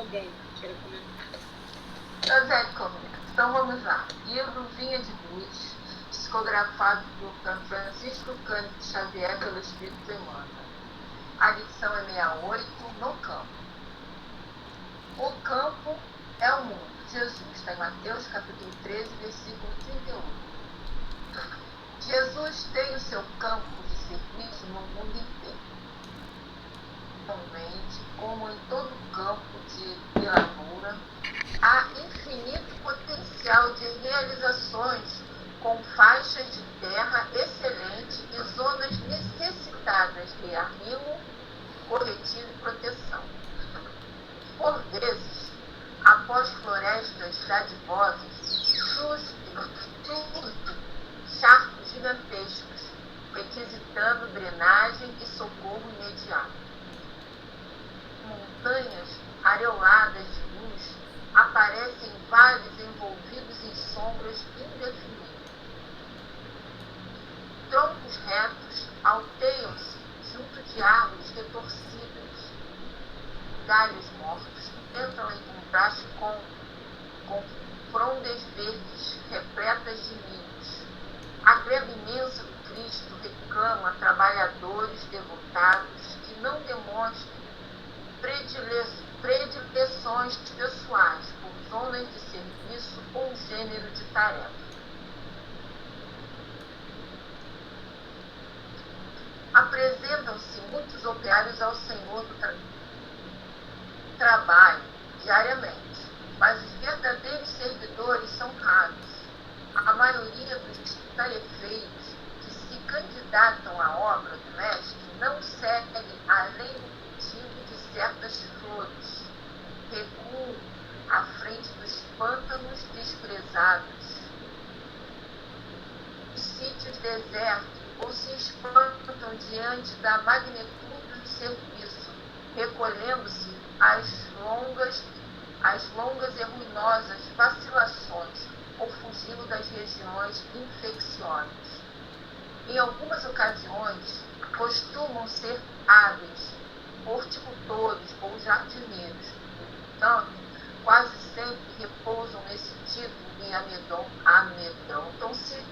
alguém queira comentar. José comenta. Então vamos lá. Livro Vinha de Luz, psicografado por Francisco Cândido Xavier pelo Espírito Emmanuel. A lição é 68, no campo. O campo é o mundo. Jesus está em Mateus capítulo 13, versículo 38. Jesus tem o seu campo de serviço no mundo inteiro. Realmente, como em todo campo de lavoura, há infinito potencial de realizações com faixas de terra excelente e zonas necessitadas de arrimo, corretivo e proteção. Por vezes, após florestas dadivosas, surgem charcos gigantescos, requisitando drenagem e socorro imediato. Montanhas areoladas de luz aparecem vales envolvidos em sombras indefiníveis. Troncos retos alteiam-se junto de árvores retorcidas. Galhos mortos entram em contraste com frondas verdes repletas de ninhos. A greve imensa do Cristo reclama trabalhadores devotados que não demonstram predileções pessoais por zonas de serviço ou gênero de tarefa. Apresentam-se muitos operários ao Senhor do trabalho diariamente, mas os verdadeiros servidores são raros. A maioria dos tarefeiros que se candidatam à obra do mestre não seguem além do cultivo de certas flores, recuam à frente dos pântanos desprezados, os sítios desertos, ou se espantam diante da magnitude do serviço, recolhendo-se às longas e ruinosas vacilações ou fugindo das regiões infecciosas. Em algumas ocasiões, costumam ser hábeis, horticultores ou jardineiros. Portanto, quase sempre repousam nesse título e amedrontam-se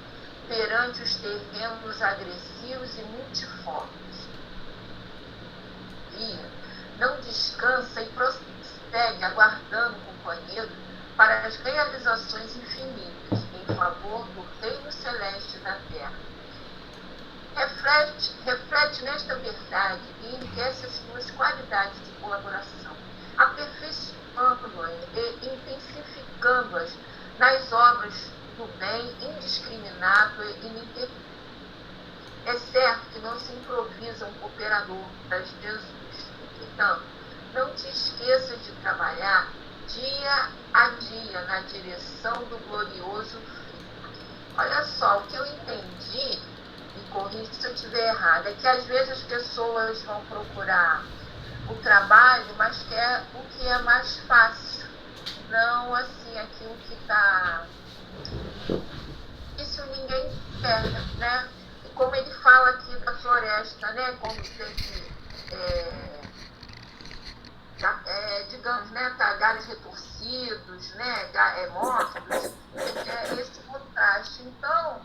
perante os terrenos agressivos e multiformes. E não descansa e prossegue aguardando o companheiro para as realizações infinitas em favor do reino celeste da terra. Reflete nesta verdade e enriquece as suas qualidades de colaboração, aperfeiçoando-as e intensificando-as nas obras do bem indiscriminado e ininterrupto. É certo que não se improvisa um cooperador das Jesus. Portanto, não te esqueças de trabalhar dia a dia na direção do glorioso fim. Olha só, o que eu entendi, me corrija se eu estiver errado, é que às vezes as pessoas vão procurar o trabalho, mas quer o que é mais fácil, não assim aquilo que está... Isso ninguém quer, né? E como ele fala aqui da floresta, né? Como tem que, digamos, né? Tá, galhos retorcidos, né? Mortos, esse contraste. Então,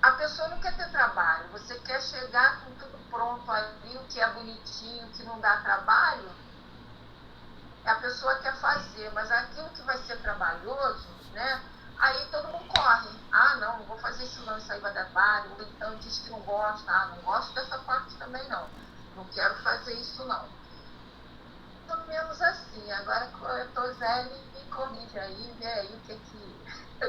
a pessoa não quer ter trabalho, você quer chegar com tudo pronto ali, o que é bonitinho, o que não dá trabalho, a pessoa quer fazer, mas aquilo que vai ser trabalhoso, né? Aí todo mundo corre. Ah, não vou fazer isso não, isso aí vai dar trabalho. Ou então diz que não gosta. Ah, não gosto dessa parte também não. Não quero fazer isso não. Pelo menos assim. Agora eu tô Zé, me corrige aí, vê aí o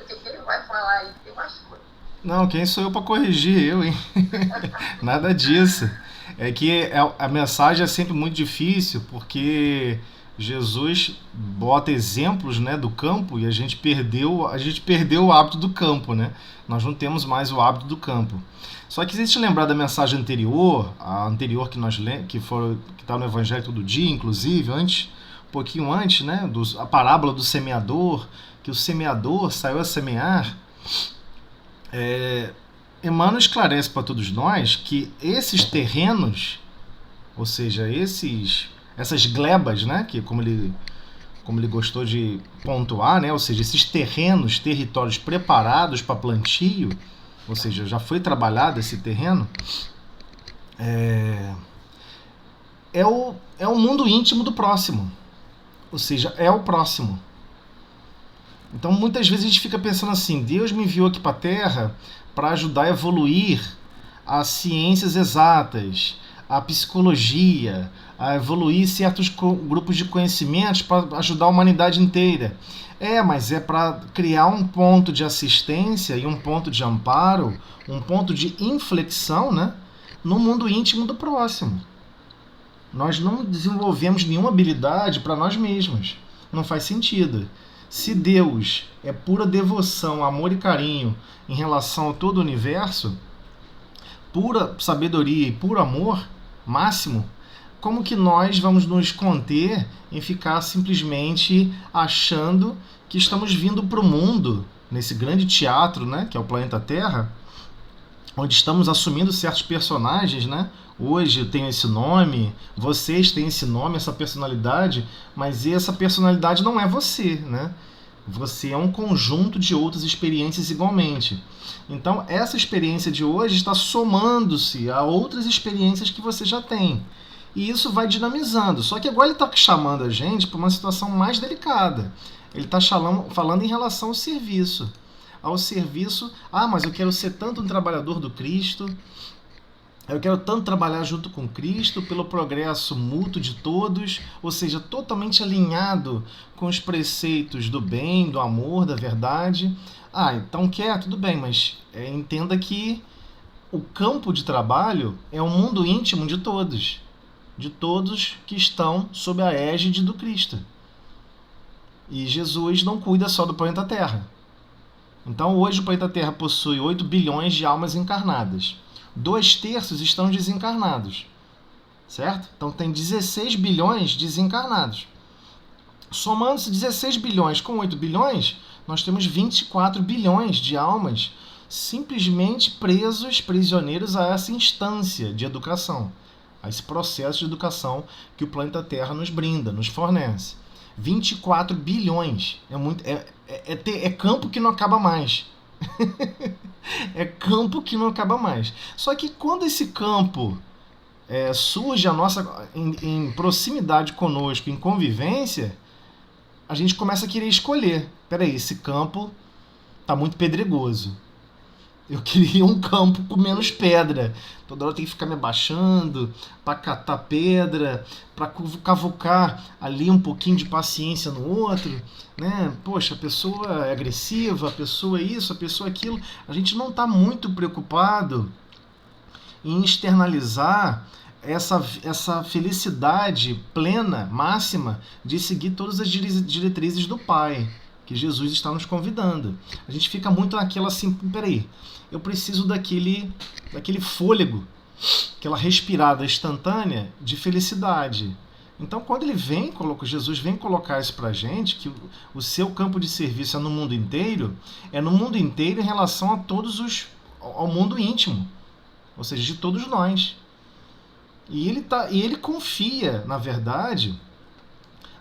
que ele vai falar aí. Tem mais coisas. Não, quem sou eu para corrigir? Eu, hein? Nada disso. É que a mensagem é sempre muito difícil, porque Jesus bota exemplos, né, do campo e a gente perdeu o hábito do campo, né? Nós não temos mais o hábito do campo. Só que se te lembrar da mensagem anterior, a anterior que está no Evangelho Todo Dia, inclusive, um pouquinho antes, né, a parábola do semeador, que o semeador saiu a semear. Emmanuel esclarece para todos nós que esses terrenos, ou seja, esses essas glebas, né, que como ele gostou de pontuar, né, ou seja, esses terrenos, territórios preparados para plantio, ou seja, já foi trabalhado esse terreno, é o mundo íntimo do próximo, ou seja, é o próximo. Então muitas vezes a gente fica pensando assim, Deus me enviou aqui para a Terra para ajudar a evoluir as ciências exatas, a psicologia, a evoluir certos grupos de conhecimentos para ajudar a humanidade inteira. Mas é para criar um ponto de assistência e um ponto de amparo, um ponto de inflexão, né, no mundo íntimo do próximo. Nós não desenvolvemos nenhuma habilidade para nós mesmos. Não faz sentido. Se Deus é pura devoção, amor e carinho em relação a todo o universo, pura sabedoria e puro amor máximo, como que nós vamos nos conter em ficar simplesmente achando que estamos vindo para o mundo, nesse grande teatro, né, que é o planeta Terra, onde estamos assumindo certos personagens, né? Hoje eu tenho esse nome, vocês têm esse nome, essa personalidade, mas essa personalidade não é você, né? Você é um conjunto de outras experiências igualmente. Então, essa experiência de hoje está somando-se a outras experiências que você já tem. E isso vai dinamizando. Só que agora ele está chamando a gente para uma situação mais delicada. Ele está falando em relação ao serviço. Ao serviço, mas eu quero ser tanto um trabalhador do Cristo, eu quero tanto trabalhar junto com Cristo pelo progresso mútuo de todos, ou seja, totalmente alinhado com os preceitos do bem, do amor, da verdade. Então quer, tudo bem, mas entenda que o campo de trabalho é o mundo íntimo de todos que estão sob a égide do Cristo. E Jesus não cuida só do planeta Terra. Então hoje o planeta Terra possui 8 bilhões de almas encarnadas. 2/3 estão desencarnados, certo? Então tem 16 bilhões desencarnados. Somando-se 16 bilhões com 8 bilhões, nós temos 24 bilhões de almas simplesmente prisioneiros a essa instância de educação, a esse processo de educação que o planeta Terra nos brinda, nos fornece. 24 bilhões. É campo que não acaba mais. É campo que não acaba mais. Só que quando esse campo surge em proximidade conosco, em convivência, a gente começa a querer escolher. Peraí, esse campo tá muito pedregoso. Eu queria um campo com menos pedra. Toda hora tem que ficar me abaixando para catar pedra, para cavucar ali um pouquinho de paciência no outro, né? Poxa, a pessoa é agressiva, a pessoa é isso, a pessoa é aquilo. A gente não está muito preocupado em externalizar essa felicidade plena, máxima, de seguir todas as diretrizes do Pai, que Jesus está nos convidando. A gente fica muito naquela assim, peraí, eu preciso daquele fôlego, aquela respirada instantânea de felicidade. Então, quando Jesus vem colocar isso pra gente, que o seu campo de serviço é no mundo inteiro em relação ao mundo íntimo, ou seja, de todos nós. E ele confia, na verdade,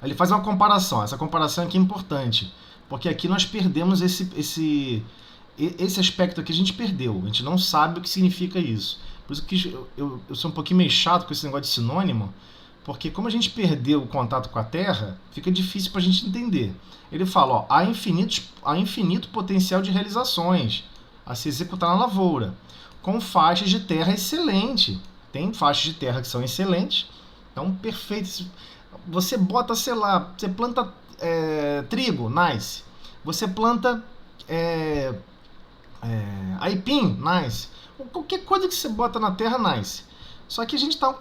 ele faz uma comparação. Essa comparação aqui é importante, porque aqui nós perdemos esse aspecto aqui, a gente perdeu. A gente não sabe o que significa isso. Por isso que eu sou um pouquinho meio chato com esse negócio de sinônimo, porque como a gente perdeu o contato com a Terra, fica difícil para a gente entender. Ele fala, há infinito potencial de realizações a se executar na lavoura, com faixas de terra excelente. Tem faixas de terra que são excelentes, então perfeito. Você bota, sei lá, você planta trigo, nice. Você planta aipim, nice. Qualquer coisa que você bota na terra, nice. Só que a gente está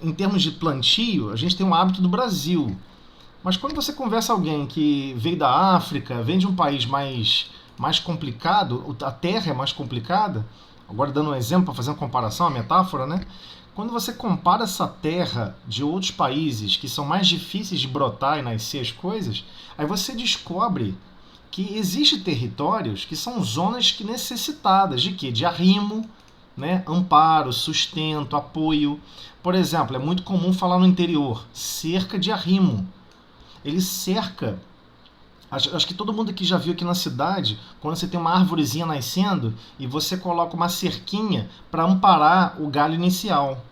em termos de plantio, a gente tem um hábito do Brasil. Mas quando você conversa com alguém que veio da África, vem de um país mais complicado, a terra é mais complicada, agora dando um exemplo para fazer uma comparação, uma metáfora, né? Quando você compara essa terra de outros países que são mais difíceis de brotar e nascer as coisas, aí você descobre que existem territórios que são zonas necessitadas de quê? De arrimo, né? Amparo, sustento, apoio. Por exemplo, é muito comum falar no interior, cerca de arrimo. Ele cerca. Acho que todo mundo aqui já viu aqui na cidade, quando você tem uma árvorezinha nascendo e você coloca uma cerquinha para amparar o galho inicial,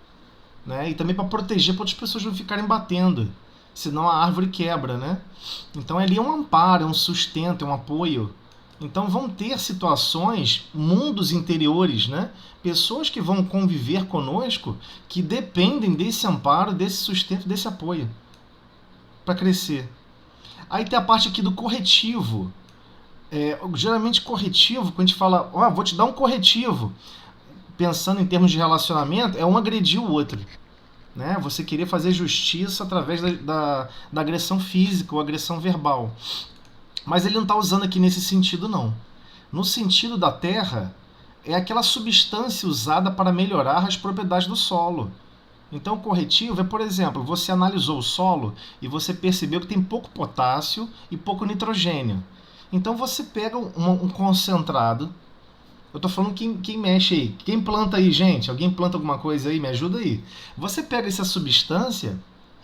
né? E também para proteger para outras pessoas não ficarem batendo, senão a árvore quebra, né? Então ali é um amparo, é um sustento, é um apoio. Então vão ter situações, mundos interiores, né? Pessoas que vão conviver conosco que dependem desse amparo, desse sustento, desse apoio para crescer. Aí tem a parte aqui do corretivo. Geralmente corretivo, quando a gente fala, vou te dar um corretivo, pensando em termos de relacionamento, é um agredir o outro. Né? Você querer fazer justiça através da agressão física ou agressão verbal. Mas ele não está usando aqui nesse sentido, não. No sentido da terra, é aquela substância usada para melhorar as propriedades do solo. Então, o corretivo é, por exemplo, você analisou o solo e você percebeu que tem pouco potássio e pouco nitrogênio. Então, você pega um concentrado. Eu estou falando quem mexe aí. Quem planta aí, gente? Alguém planta alguma coisa aí? Me ajuda aí. Você pega essa substância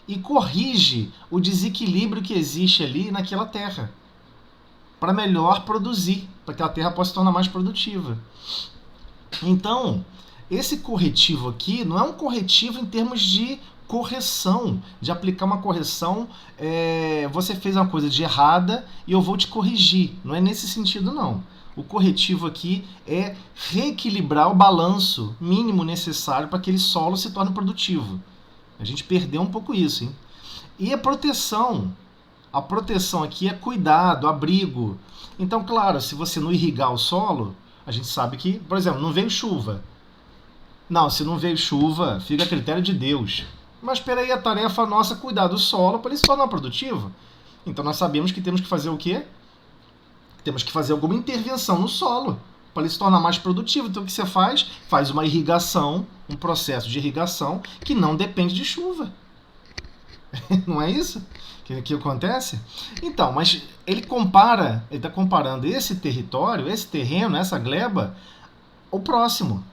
e corrige o desequilíbrio que existe ali naquela terra, para melhor produzir, para que a terra possa se tornar mais produtiva. Então, esse corretivo aqui não é um corretivo em termos de correção, de aplicar uma correção, você fez uma coisa de errada e eu vou te corrigir. Não é nesse sentido, não. O corretivo aqui é reequilibrar o balanço mínimo necessário para que aquele solo se torne produtivo. A gente perdeu um pouco isso, hein? E a proteção. A proteção aqui é cuidado, abrigo. Então, claro, se você não irrigar o solo, a gente sabe que, por exemplo, não veio chuva. Não, se não veio chuva, fica a critério de Deus. Mas espera aí, a tarefa nossa é cuidar do solo para ele se tornar produtivo. Então nós sabemos que temos que fazer o quê? Temos que fazer alguma intervenção no solo para ele se tornar mais produtivo. Então o que você faz? Faz uma irrigação, um processo de irrigação que não depende de chuva. Não é isso que acontece? Então, mas ele está comparando esse território, esse terreno, essa gleba, ao próximo.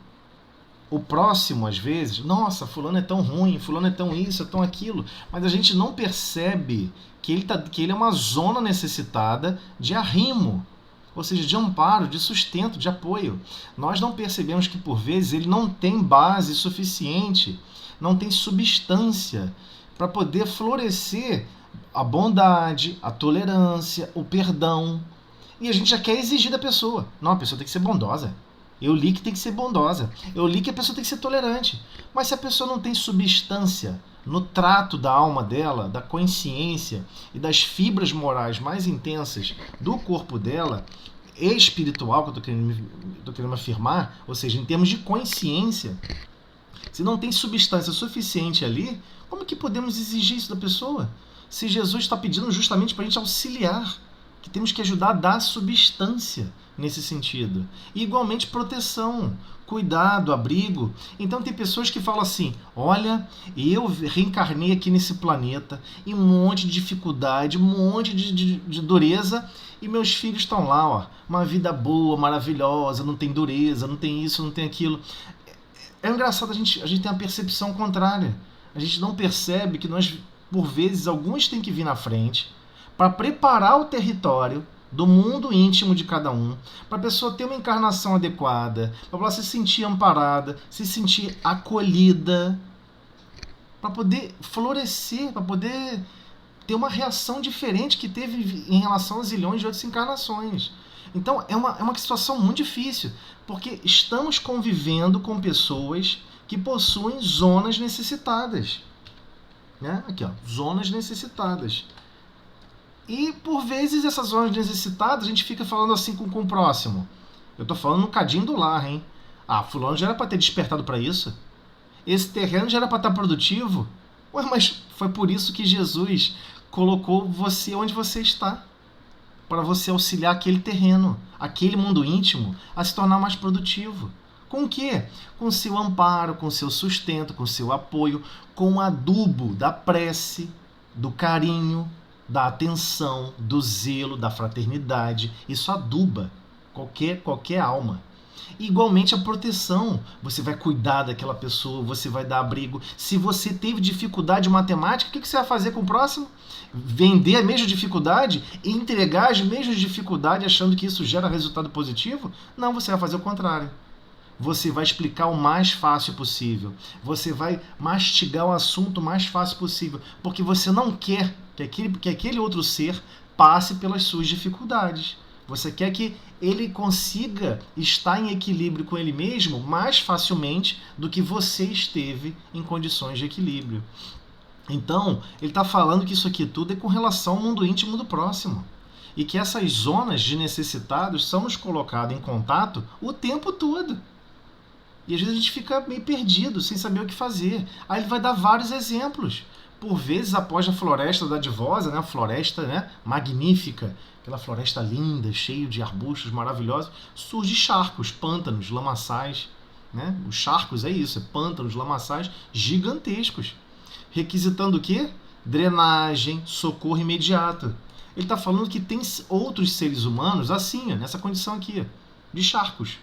O próximo, às vezes, nossa, fulano é tão ruim, fulano é tão isso, é tão aquilo, mas a gente não percebe que ele é uma zona necessitada de arrimo, ou seja, de amparo, de sustento, de apoio. Nós não percebemos que, por vezes, ele não tem base suficiente, não tem substância para poder florescer a bondade, a tolerância, o perdão. E a gente já quer exigir da pessoa. Não, a pessoa tem que ser bondosa. Eu li que tem que ser bondosa. Eu li que a pessoa tem que ser tolerante. Mas se a pessoa não tem substância no trato da alma dela, da consciência e das fibras morais mais intensas do corpo dela, espiritual, que eu estou querendo afirmar, ou seja, em termos de consciência, se não tem substância suficiente ali, como que podemos exigir isso da pessoa? Se Jesus está pedindo justamente para a gente auxiliar, que temos que ajudar a dar substância nesse sentido. E igualmente proteção, cuidado, abrigo. Então tem pessoas que falam assim, olha, eu reencarnei aqui nesse planeta e um monte de dificuldade, um monte de dureza, e meus filhos estão lá, ó, uma vida boa, maravilhosa, não tem dureza, não tem isso, não tem aquilo. É engraçado, a gente tem uma percepção contrária. A gente não percebe que nós, por vezes, alguns têm que vir na frente para preparar o território do mundo íntimo de cada um, para a pessoa ter uma encarnação adequada, para ela se sentir amparada, se sentir acolhida, para poder florescer, para poder ter uma reação diferente que teve em relação a zilhões de outras encarnações. Então é uma situação muito difícil, porque estamos convivendo com pessoas que possuem zonas necessitadas. Né? Aqui, ó, zonas necessitadas. E, por vezes, essas zonas necessitadas, a gente fica falando assim com o próximo. Eu tô falando no cadinho do lar, hein? Ah, fulano já era para ter despertado para isso. Esse terreno já era para estar produtivo. Ué, mas foi por isso que Jesus colocou você onde você está. Para você auxiliar aquele terreno, aquele mundo íntimo, a se tornar mais produtivo. Com o quê? Com o seu amparo, com o seu sustento, com o seu apoio, com o adubo da prece, do carinho, da atenção, do zelo, da fraternidade. Isso aduba qualquer alma. Igualmente a proteção. Você vai cuidar daquela pessoa, você vai dar abrigo. Se você teve dificuldade em matemática, o que você vai fazer com o próximo? Vender a mesma dificuldade e entregar as mesmas dificuldades achando que isso gera resultado positivo? Não, você vai fazer o contrário. Você vai explicar o mais fácil possível. Você vai mastigar o assunto o mais fácil possível. Porque você não quer que aquele outro ser passe pelas suas dificuldades. Você quer que ele consiga estar em equilíbrio com ele mesmo mais facilmente do que você esteve em condições de equilíbrio. Então, ele está falando que isso aqui tudo é com relação ao mundo íntimo do próximo. E que essas zonas de necessitados são nos colocadas em contato o tempo todo. E às vezes a gente fica meio perdido, sem saber o que fazer. Aí ele vai dar vários exemplos. Por vezes, após a floresta dadivosa, né, a floresta, né, magnífica, aquela floresta linda, cheia de arbustos maravilhosos, surge charcos, pântanos, lamaçais. Né? Os charcos é isso, é pântanos, lamaçais gigantescos. Requisitando o quê? Drenagem, socorro imediato. Ele está falando que tem outros seres humanos assim, nessa condição aqui, de charcos.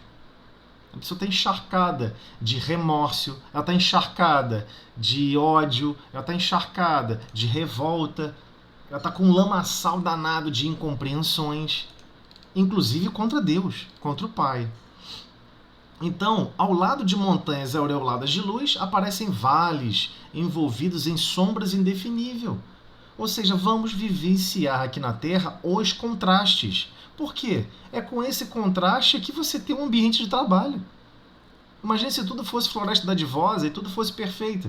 A pessoa está encharcada de remorso, ela está encharcada de ódio, ela está encharcada de revolta, ela está com um lamaçal danado de incompreensões, inclusive contra Deus, contra o Pai. Então, ao lado de montanhas aureoladas de luz, aparecem vales envolvidos em sombras indefiníveis. Ou seja, vamos vivenciar aqui na Terra os contrastes. Por quê? É com esse contraste que você tem um ambiente de trabalho. Imagine se tudo fosse floresta dadivosa e tudo fosse perfeito.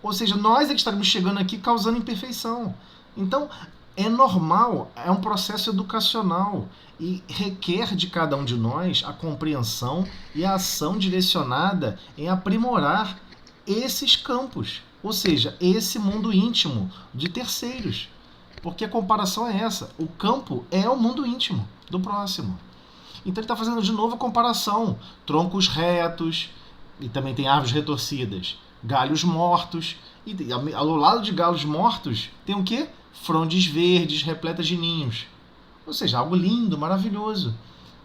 Ou seja, nós é que estaríamos chegando aqui causando imperfeição. Então, é normal, é um processo educacional e requer de cada um de nós a compreensão e a ação direcionada em aprimorar esses campos. Ou seja, esse mundo íntimo de terceiros. Porque a comparação é essa. O campo é o mundo íntimo do próximo. Então ele está fazendo de novo a comparação. Troncos retos, e também tem árvores retorcidas. Galhos mortos. E ao lado de galhos mortos tem o quê? Frondes verdes repletas de ninhos. Ou seja, algo lindo, maravilhoso.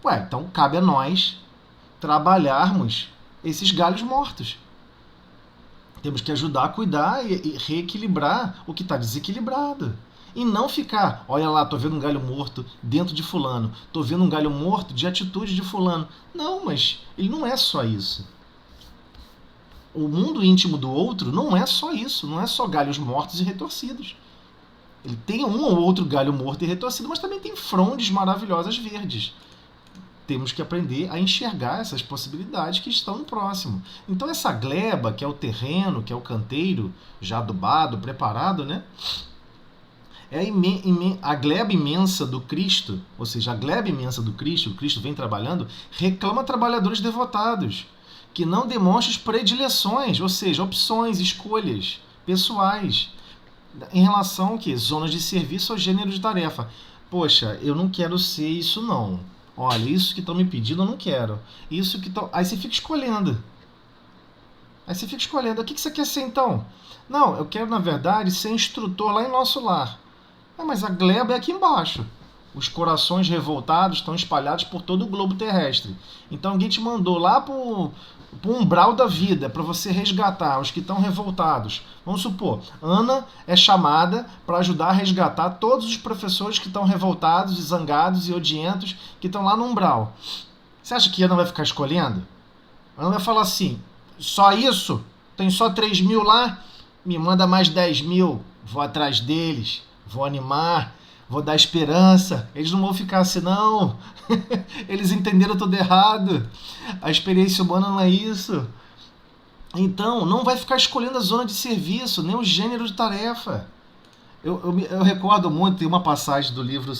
Ué, então cabe a nós trabalharmos esses galhos mortos. Temos que ajudar a cuidar e reequilibrar o que está desequilibrado. E não ficar, olha lá, tô vendo um galho morto dentro de fulano, tô vendo um galho morto de atitude de fulano. Não, mas ele não é só isso. O mundo íntimo do outro não é só isso, não é só galhos mortos e retorcidos. Ele tem um ou outro galho morto e retorcido, mas também tem frondes maravilhosas verdes. Temos que aprender a enxergar essas possibilidades que estão no próximo. Então essa gleba, que é o terreno, que é o canteiro, já adubado, preparado, né? É a gleba imensa do Cristo, ou seja, a gleba imensa do Cristo, o Cristo vem trabalhando, reclama trabalhadores devotados, que não demonstrem predileções, ou seja, opções, escolhas pessoais, em relação ao quê? Zonas de serviço ou gênero de tarefa. Poxa, eu não quero ser isso não. Olha, isso que estão me pedindo eu não quero. Isso que estão... Aí você fica escolhendo. O que você quer ser então? Não, eu quero, na verdade, ser instrutor lá em nosso lar. Mas a gleba é aqui embaixo. Os corações revoltados estão espalhados por todo o globo terrestre. Então alguém te mandou lá para o umbral da vida, para você resgatar os que estão revoltados. Vamos supor, Ana é chamada para ajudar a resgatar todos os professores que estão revoltados, e zangados e odientos, que estão lá no umbral. Você acha que Ana vai ficar escolhendo? Ana vai falar assim, só isso? Tem só 3.000 lá? Me manda mais 10.000, vou atrás deles, vou animar, vou dar esperança. Eles não vão ficar assim, não. Eles entenderam tudo errado. A experiência humana não é isso. Então, não vai ficar escolhendo a zona de serviço, nem o gênero de tarefa. Eu recordo muito, tem uma passagem do livro,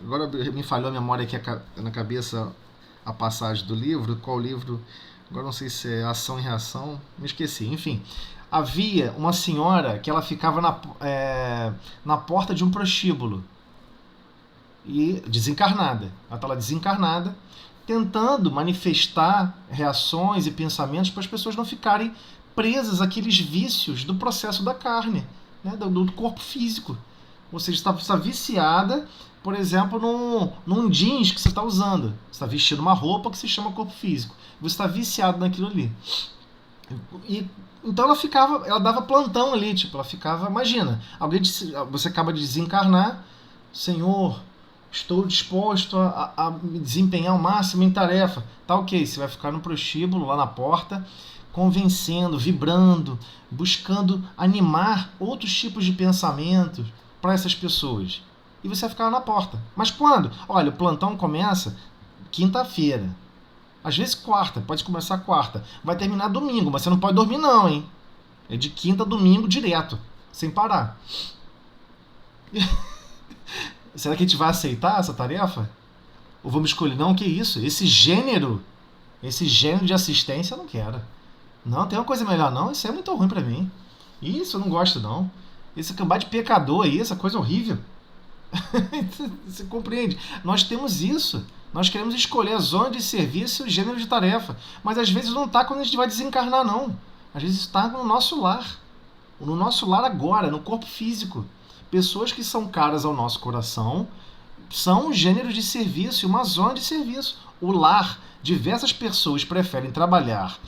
agora me falhou a memória aqui na cabeça a passagem do livro, qual livro, agora não sei se é Ação e Reação, me esqueci, enfim. Havia uma senhora que ela ficava na porta de um prostíbulo, e desencarnada. Ela está lá desencarnada, tentando manifestar reações e pensamentos para as pessoas não ficarem presas àqueles vícios do processo da carne, né, do corpo físico. Ou seja, você está viciada, por exemplo, num jeans que você está usando. Você está vestindo uma roupa que se chama corpo físico. Você está viciado naquilo ali. E, então ela dava plantão ali, tipo, ela ficava, imagina, você acaba de desencarnar, Senhor, estou disposto a me desempenhar ao máximo em tarefa. Tá ok, você vai ficar no prostíbulo, lá na porta, convencendo, vibrando, buscando animar outros tipos de pensamentos para essas pessoas. E você vai ficar lá na porta. Mas quando? Olha, o plantão começa quinta-feira. Às vezes quarta, pode começar quarta. Vai terminar domingo, mas você não pode dormir não, hein? É de quinta a domingo direto, sem parar. Será que a gente vai aceitar essa tarefa? Ou vamos escolher, não, que isso? Esse gênero de assistência eu não quero. Não, tem uma coisa melhor não, isso é muito ruim pra mim. Isso eu não gosto não. Esse cambá de pecador aí, essa coisa horrível. Você compreende? Nós temos isso. Nós queremos escolher a zona de serviço e o gênero de tarefa. Mas às vezes não está quando a gente vai desencarnar, não. Às vezes está no nosso lar. No nosso lar agora, no corpo físico. Pessoas que são caras ao nosso coração são um gênero de serviço e uma zona de serviço. O lar, diversas pessoas preferem trabalhar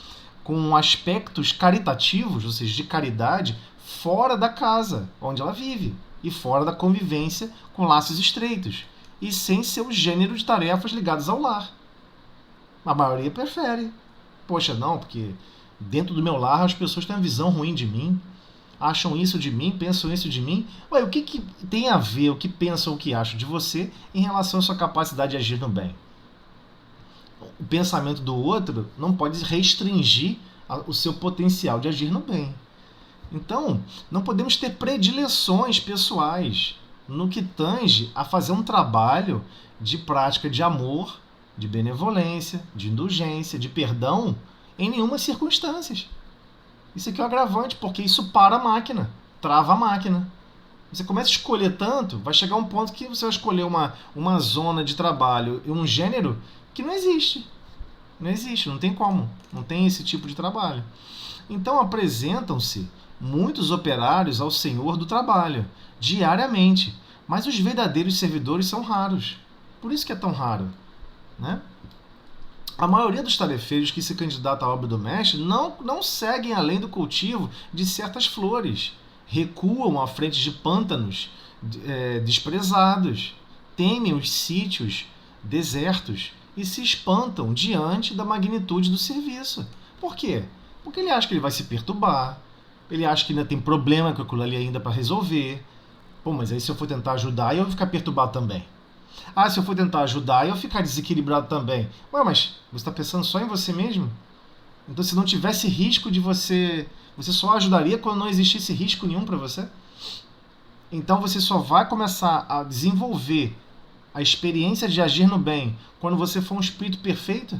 com aspectos caritativos, ou seja, de caridade, fora da casa onde ela vive e fora da convivência com laços estreitos e sem ser o gênero de tarefas ligadas ao lar. A maioria prefere. Poxa, não, porque dentro do meu lar as pessoas têm uma visão ruim de mim, acham isso de mim, pensam isso de mim. Ué, o que tem a ver o que pensam ou o que acham de você em relação à sua capacidade de agir no bem? O pensamento do outro não pode restringir o seu potencial de agir no bem. Então, não podemos ter predileções pessoais no que tange a fazer um trabalho de prática de amor, de benevolência, de indulgência, de perdão, em nenhuma circunstância. Isso aqui é um agravante, porque isso para a máquina, trava a máquina. Você começa a escolher tanto, vai chegar um ponto que você vai escolher uma zona de trabalho e um gênero que não existe. Não existe, não tem como. Não tem esse tipo de trabalho. Então apresentam-se muitos operários ao Senhor do trabalho, diariamente. Mas os verdadeiros servidores são raros. Por isso que é tão raro. Né? A maioria dos tarefeiros que se candidatam à obra do mestre não seguem além do cultivo de certas flores. Recuam à frente de pântanos desprezados. Temem os sítios desertos e se espantam diante da magnitude do serviço. Por quê? Porque ele acha que ele vai se perturbar, ele acha que ainda tem problema com aquilo ali ainda para resolver. Pô, mas aí se eu for tentar ajudar, eu vou ficar perturbado também. Ah, se eu for tentar ajudar, eu vou ficar desequilibrado também. Ué, mas você está pensando só em você mesmo? Então, se não tivesse risco de você só ajudaria quando não existisse risco nenhum para você? Então, você só vai começar a desenvolver a experiência de agir no bem quando você for um espírito perfeito?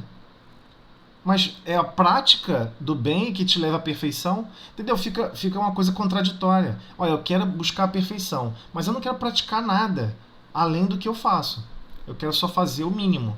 Mas é a prática do bem que te leva à perfeição? Entendeu? Fica uma coisa contraditória. Olha, eu quero buscar a perfeição, mas eu não quero praticar nada além do que eu faço. Eu quero só fazer o mínimo.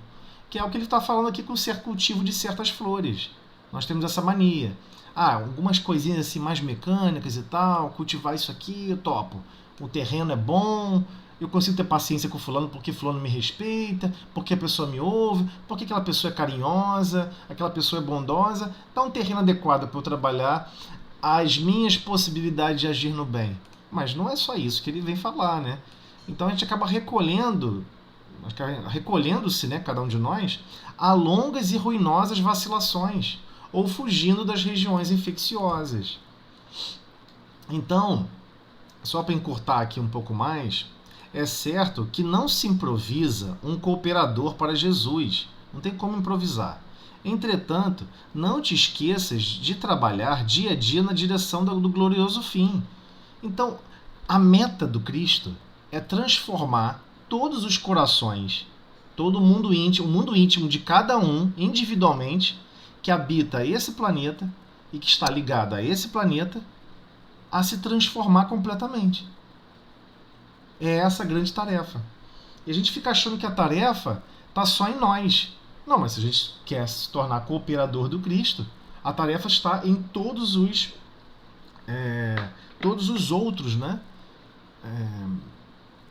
Que é o que ele está falando aqui com o cultivo de certas flores. Nós temos essa mania. Algumas coisinhas assim mais mecânicas e tal, cultivar isso aqui, eu topo. O terreno é bom, eu consigo ter paciência com fulano porque fulano me respeita, porque a pessoa me ouve, porque aquela pessoa é carinhosa, aquela pessoa é bondosa. Dá um terreno adequado para eu trabalhar as minhas possibilidades de agir no bem. Mas não é só isso que ele vem falar, né? Então a gente acaba recolhendo-se, né, cada um de nós, a longas e ruinosas vacilações, ou fugindo das regiões infecciosas. Então, só para encurtar aqui um pouco mais, é certo que não se improvisa um cooperador para Jesus. Não tem como improvisar. Entretanto, não te esqueças de trabalhar dia a dia na direção do glorioso fim. Então, a meta do Cristo é transformar todos os corações, todo o mundo íntimo de cada um, individualmente, que habita esse planeta e que está ligado a esse planeta, a se transformar completamente. É essa a grande tarefa. E a gente fica achando que a tarefa está só em nós. Não, mas se a gente quer se tornar cooperador do Cristo, a tarefa está em todos os outros, né?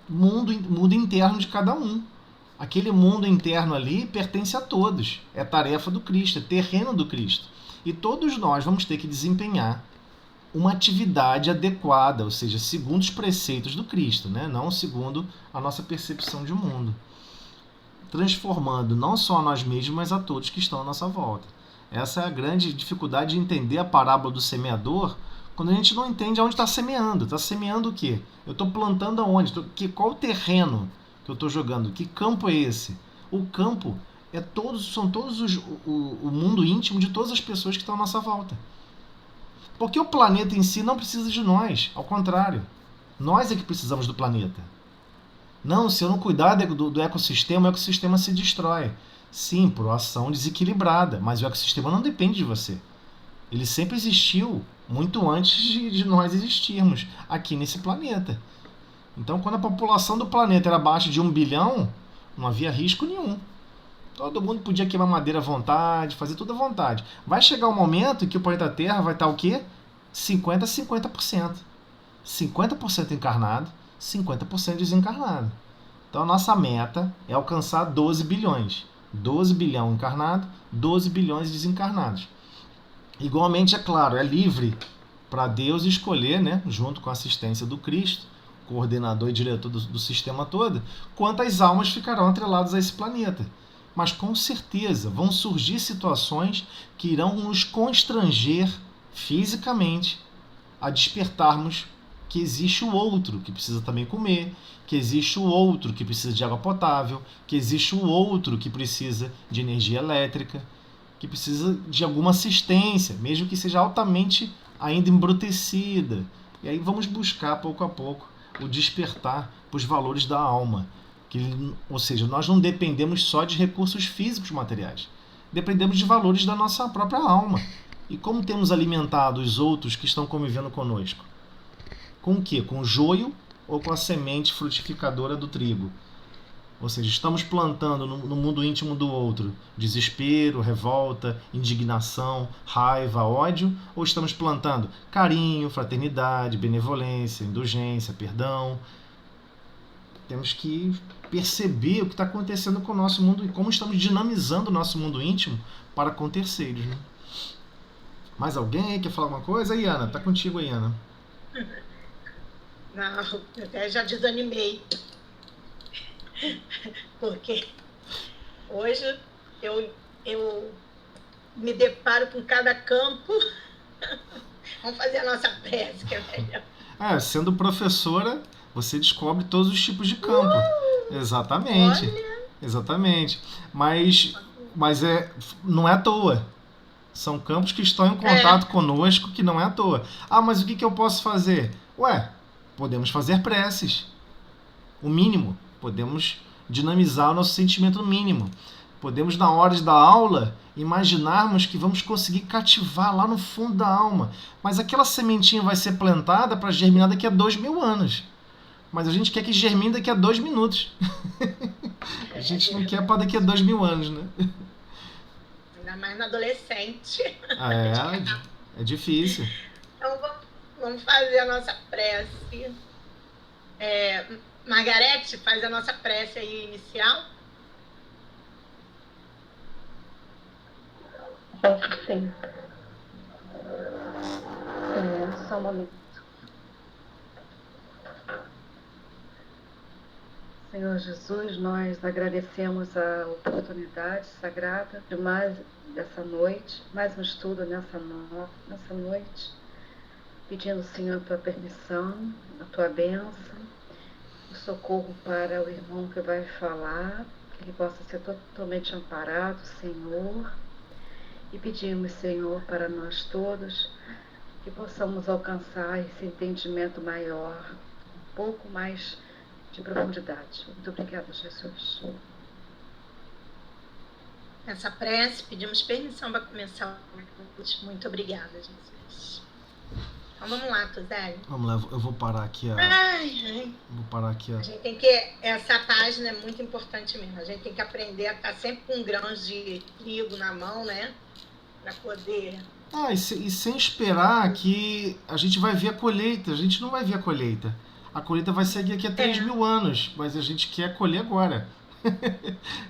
mundo interno de cada um. Aquele mundo interno ali pertence a todos. É tarefa do Cristo, é terreno do Cristo. E todos nós vamos ter que desempenhar uma atividade adequada, ou seja, segundo os preceitos do Cristo, né? Não segundo a nossa percepção de mundo. Transformando não só a nós mesmos, mas a todos que estão à nossa volta. Essa é a grande dificuldade de entender a parábola do semeador, quando a gente não entende aonde está semeando. Está semeando o quê? Eu estou plantando aonde? Qual o terreno que eu estou jogando? Que campo é esse? O campo são todos o mundo íntimo de todas as pessoas que estão à nossa volta. Porque o planeta em si não precisa de nós, ao contrário. Nós é que precisamos do planeta. Não, se eu não cuidar do ecossistema, o ecossistema se destrói. Sim, por ação desequilibrada, mas o ecossistema não depende de você. Ele sempre existiu, muito antes de nós existirmos aqui nesse planeta. Então, quando a população do planeta era abaixo de 1 bilhão, não havia risco nenhum. Todo mundo podia queimar madeira à vontade, fazer tudo à vontade. Vai chegar um momento em que o planeta Terra vai estar o quê? 50-50%. 50% encarnado, 50% desencarnado. Então a nossa meta é alcançar 12 bilhões. 12 bilhão encarnado, 12 bilhões desencarnados. Igualmente, é claro, é livre para Deus escolher, né, junto com a assistência do Cristo, coordenador e diretor do sistema todo, quantas almas ficarão atreladas a esse planeta. Mas com certeza vão surgir situações que irão nos constranger fisicamente a despertarmos que existe o outro que precisa também comer, que existe o outro que precisa de água potável, que existe o outro que precisa de energia elétrica, que precisa de alguma assistência, mesmo que seja altamente ainda embrutecida. E aí vamos buscar pouco a pouco o despertar para os valores da alma. Ou seja, nós não dependemos só de recursos físicos materiais. Dependemos de valores da nossa própria alma. E como temos alimentado os outros que estão convivendo conosco? Com o quê? Com o joio ou com a semente frutificadora do trigo? Ou seja, estamos plantando no mundo íntimo do outro desespero, revolta, indignação, raiva, ódio? Ou estamos plantando carinho, fraternidade, benevolência, indulgência, perdão? Temos que perceber o que está acontecendo com o nosso mundo e como estamos dinamizando o nosso mundo íntimo para com terceiros. Né? Mais alguém aí quer falar alguma coisa? Aí, Ana, tá contigo aí, Ana. Não, até já desanimei. Porque hoje eu me deparo com cada campo. Vamos fazer a nossa prece, que é melhor. Sendo professora, você descobre todos os tipos de campo. Exatamente. Olha. Exatamente. Mas não é à toa. São campos que estão em contato conosco, que não é à toa. Ah, mas o que eu posso fazer? Podemos fazer preces. O mínimo. Podemos dinamizar o nosso sentimento mínimo. Podemos, na hora da aula, imaginarmos que vamos conseguir cativar lá no fundo da alma. Mas aquela sementinha vai ser plantada para germinar daqui a 2.000 anos. Mas a gente quer que germine daqui a 2 minutos. A gente não quer para daqui a 2.000 anos, né? Ainda mais na adolescente. É difícil. Então vamos fazer a nossa prece. Margarete, faz a nossa prece aí inicial. Sim. Só um momento. Senhor Jesus, nós agradecemos a oportunidade sagrada de mais dessa noite, mais um estudo nessa noite, pedindo, Senhor, a tua permissão, a tua bênção, o socorro para o irmão que vai falar, que ele possa ser totalmente amparado, Senhor, e pedimos, Senhor, para nós todos, que possamos alcançar esse entendimento maior, um pouco mais de profundidade. Muito obrigada, Jesus. Essa prece, pedimos permissão para começar. Muito obrigada, Jesus. Então vamos lá, Tuzeli. Vamos lá, eu vou parar aqui. Vou parar aqui. A gente tem que. Essa página é muito importante mesmo. A gente tem que aprender a estar sempre com grãos de trigo na mão, né? Para poder. E sem esperar que a gente vai ver a colheita. A gente não vai ver a colheita. A colheita vai seguir aqui a 3.000 anos, mas a gente quer colher agora.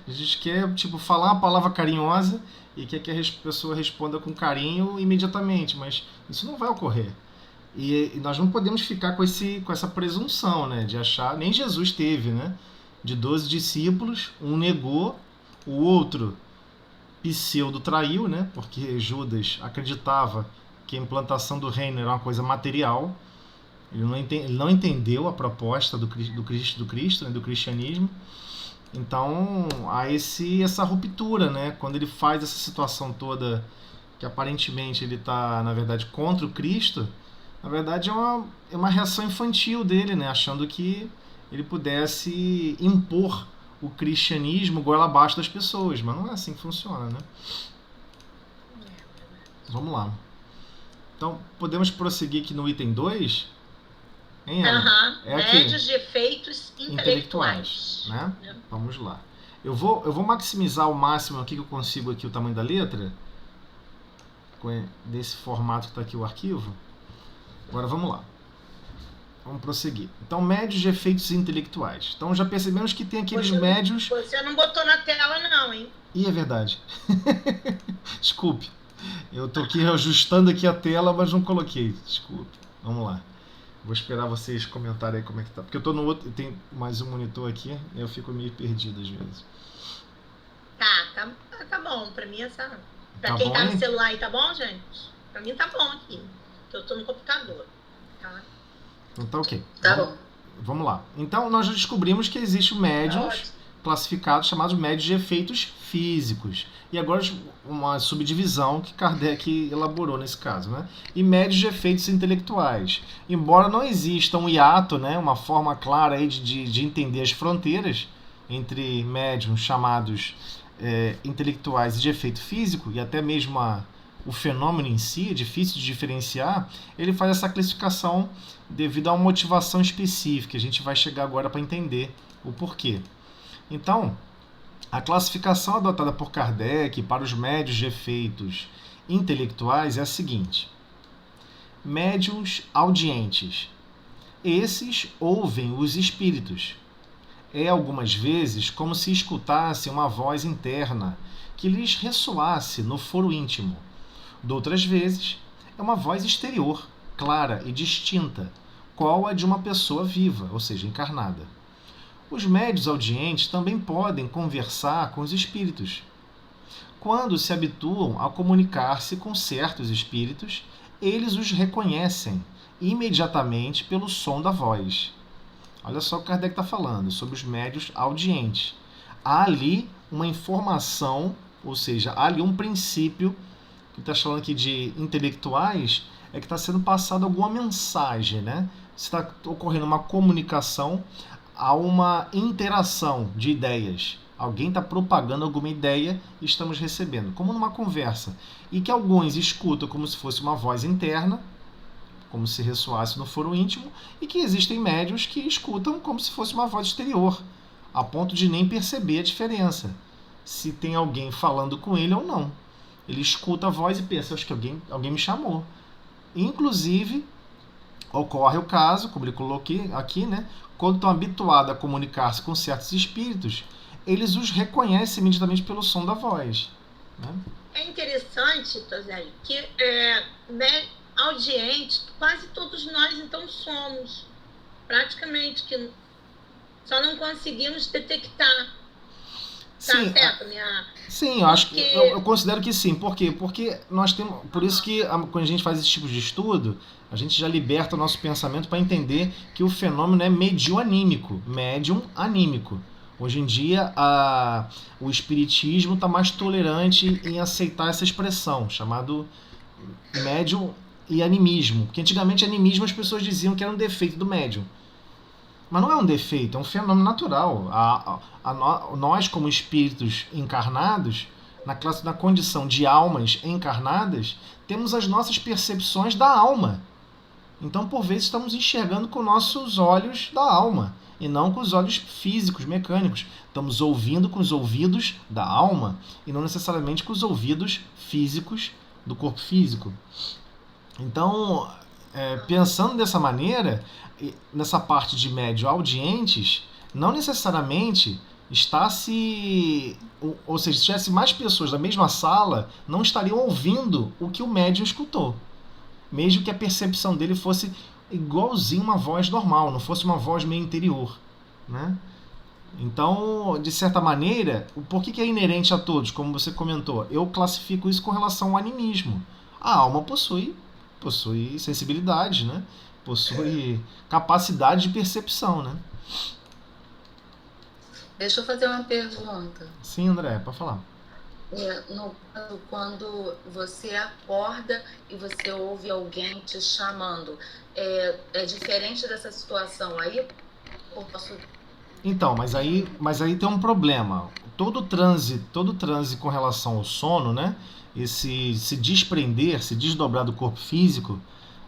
A gente quer, tipo, falar uma palavra carinhosa e quer que a pessoa responda com carinho imediatamente, mas isso não vai ocorrer. E nós não podemos ficar com essa presunção, né, de achar, nem Jesus teve, né, de 12 discípulos, um negou, o outro pseudo traiu, né, porque Judas acreditava que a implantação do reino era uma coisa material. Ele não entendeu a proposta do Cristo, né, do cristianismo. Então há essa ruptura, né, quando ele faz essa situação toda que aparentemente ele está, na verdade, contra o Cristo. Na verdade é uma reação infantil dele, né, achando que ele pudesse impor o cristianismo goela abaixo das pessoas, mas não é assim que funciona, né? Vamos lá. Então, podemos prosseguir aqui no item 2? Médios de efeitos intelectuais. Né? Vamos lá. Eu vou maximizar ao máximo aqui que eu consigo aqui o tamanho da letra, desse formato que está aqui o arquivo. Agora vamos lá. Vamos prosseguir. Então, médios de efeitos intelectuais. Então, já percebemos que tem aqueles médios... Você não botou na tela não, hein? Ih, é verdade. Desculpe. Eu tô aqui ajustando aqui a tela, mas não coloquei. Desculpe. Vamos lá. Vou esperar vocês comentarem aí como é que tá. Porque eu tô no outro... Tem mais um monitor aqui, e eu fico meio perdido às vezes. Tá bom. Pra mim essa... Pra Tá quem bom, tá no hein? celular aí, tá bom, gente? Pra mim tá bom aqui. Eu tô no computador. Tá? Então tá ok. Tá bom. Vamos lá. Então, nós já descobrimos que existem médiums classificados, chamados médios de efeitos físicos. E agora uma subdivisão que Kardec elaborou nesse caso, né? E médios de efeitos intelectuais. Embora não exista um hiato, né, uma forma clara aí de entender as fronteiras entre médiums chamados intelectuais e de efeito físico, e até mesmo o fenômeno em si é difícil de diferenciar, ele faz essa classificação devido a uma motivação específica. A gente vai chegar agora para entender o porquê. Então, a classificação adotada por Kardec para os médios de efeitos intelectuais é a seguinte: médiuns audientes. Esses ouvem os espíritos. É algumas vezes como se escutasse uma voz interna que lhes ressoasse no foro íntimo. Doutras vezes, é uma voz exterior, clara e distinta, qual a de uma pessoa viva, ou seja, encarnada. Os médiuns audientes também podem conversar com os espíritos. Quando se habituam a comunicar-se com certos espíritos, eles os reconhecem imediatamente pelo som da voz. Olha só o que Kardec está falando sobre os médiuns audientes. Há ali uma informação, ou seja, há ali um princípio, que está falando aqui de intelectuais, é que está sendo passada alguma mensagem, né? Está ocorrendo uma comunicação, há uma interação de ideias. Alguém está propagando alguma ideia e estamos recebendo, como numa conversa. E que alguns escutam como se fosse uma voz interna, como se ressoasse no foro íntimo, e que existem médiuns que escutam como se fosse uma voz exterior, a ponto de nem perceber a diferença, se tem alguém falando com ele ou não. Ele escuta a voz e pensa, acho que alguém me chamou. Inclusive, ocorre o caso, como ele coloquei aqui, né? Quando estão habituados a comunicar-se com certos espíritos, eles os reconhecem imediatamente pelo som da voz. Né? É interessante, Tozelli, que audiente, quase todos nós então somos. Praticamente, que só não conseguimos detectar. Sim, tá certo, sim, eu acho que eu considero que sim. Por quê? Porque nós temos. Por isso que quando a gente faz esse tipo de estudo, a gente já liberta o nosso pensamento para entender que o fenômeno é médium anímico. Hoje em dia, o espiritismo está mais tolerante em aceitar essa expressão, chamado médium e animismo. Porque antigamente animismo as pessoas diziam que era um defeito do médium. Mas não é um defeito, é um fenômeno natural. Nós, como espíritos encarnados, na condição de almas encarnadas, temos as nossas percepções da alma. Então, por vezes, estamos enxergando com nossos olhos da alma, e não com os olhos físicos, mecânicos. Estamos ouvindo com os ouvidos da alma, e não necessariamente com os ouvidos físicos do corpo físico. Então, pensando dessa maneira, nessa parte de médio audientes, não necessariamente está se... Ou seja, se tivesse mais pessoas na mesma sala, não estariam ouvindo o que o médium escutou. Mesmo que a percepção dele fosse igualzinho uma voz normal, não fosse uma voz meio interior, né? Então, de certa maneira, por que é inerente a todos, como você comentou? Eu classifico isso com relação ao animismo. A alma possui sensibilidade, né? Possui capacidade de percepção, né? Deixa eu fazer uma pergunta. Sim, André, pode falar. Quando você acorda e você ouve alguém te chamando, é diferente dessa situação aí? Ou posso... Então, mas aí tem um problema. Todo transe com relação ao sono, né? Esse se desprender, se desdobrar do corpo físico,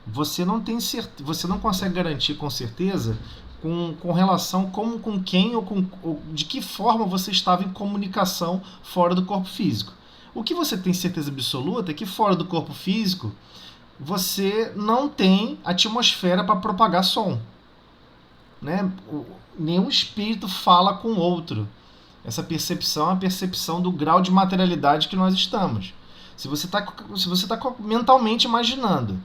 você não consegue garantir com certeza com relação com quem ou de que forma você estava em comunicação fora do corpo físico. O que você tem certeza absoluta é que fora do corpo físico você não tem atmosfera para propagar som, né? Nenhum espírito fala com o outro. Essa percepção é a percepção do grau de materialidade que nós estamos. Se você está mentalmente imaginando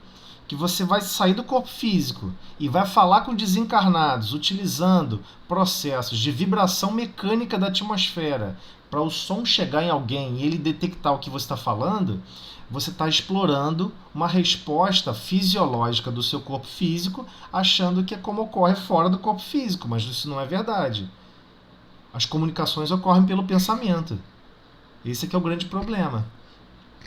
que você vai sair do corpo físico e vai falar com desencarnados utilizando processos de vibração mecânica da atmosfera para o som chegar em alguém e ele detectar o que você está falando, você está explorando uma resposta fisiológica do seu corpo físico, achando que é como ocorre fora do corpo físico, mas isso não é verdade. As comunicações ocorrem pelo pensamento. Esse é que é o grande problema.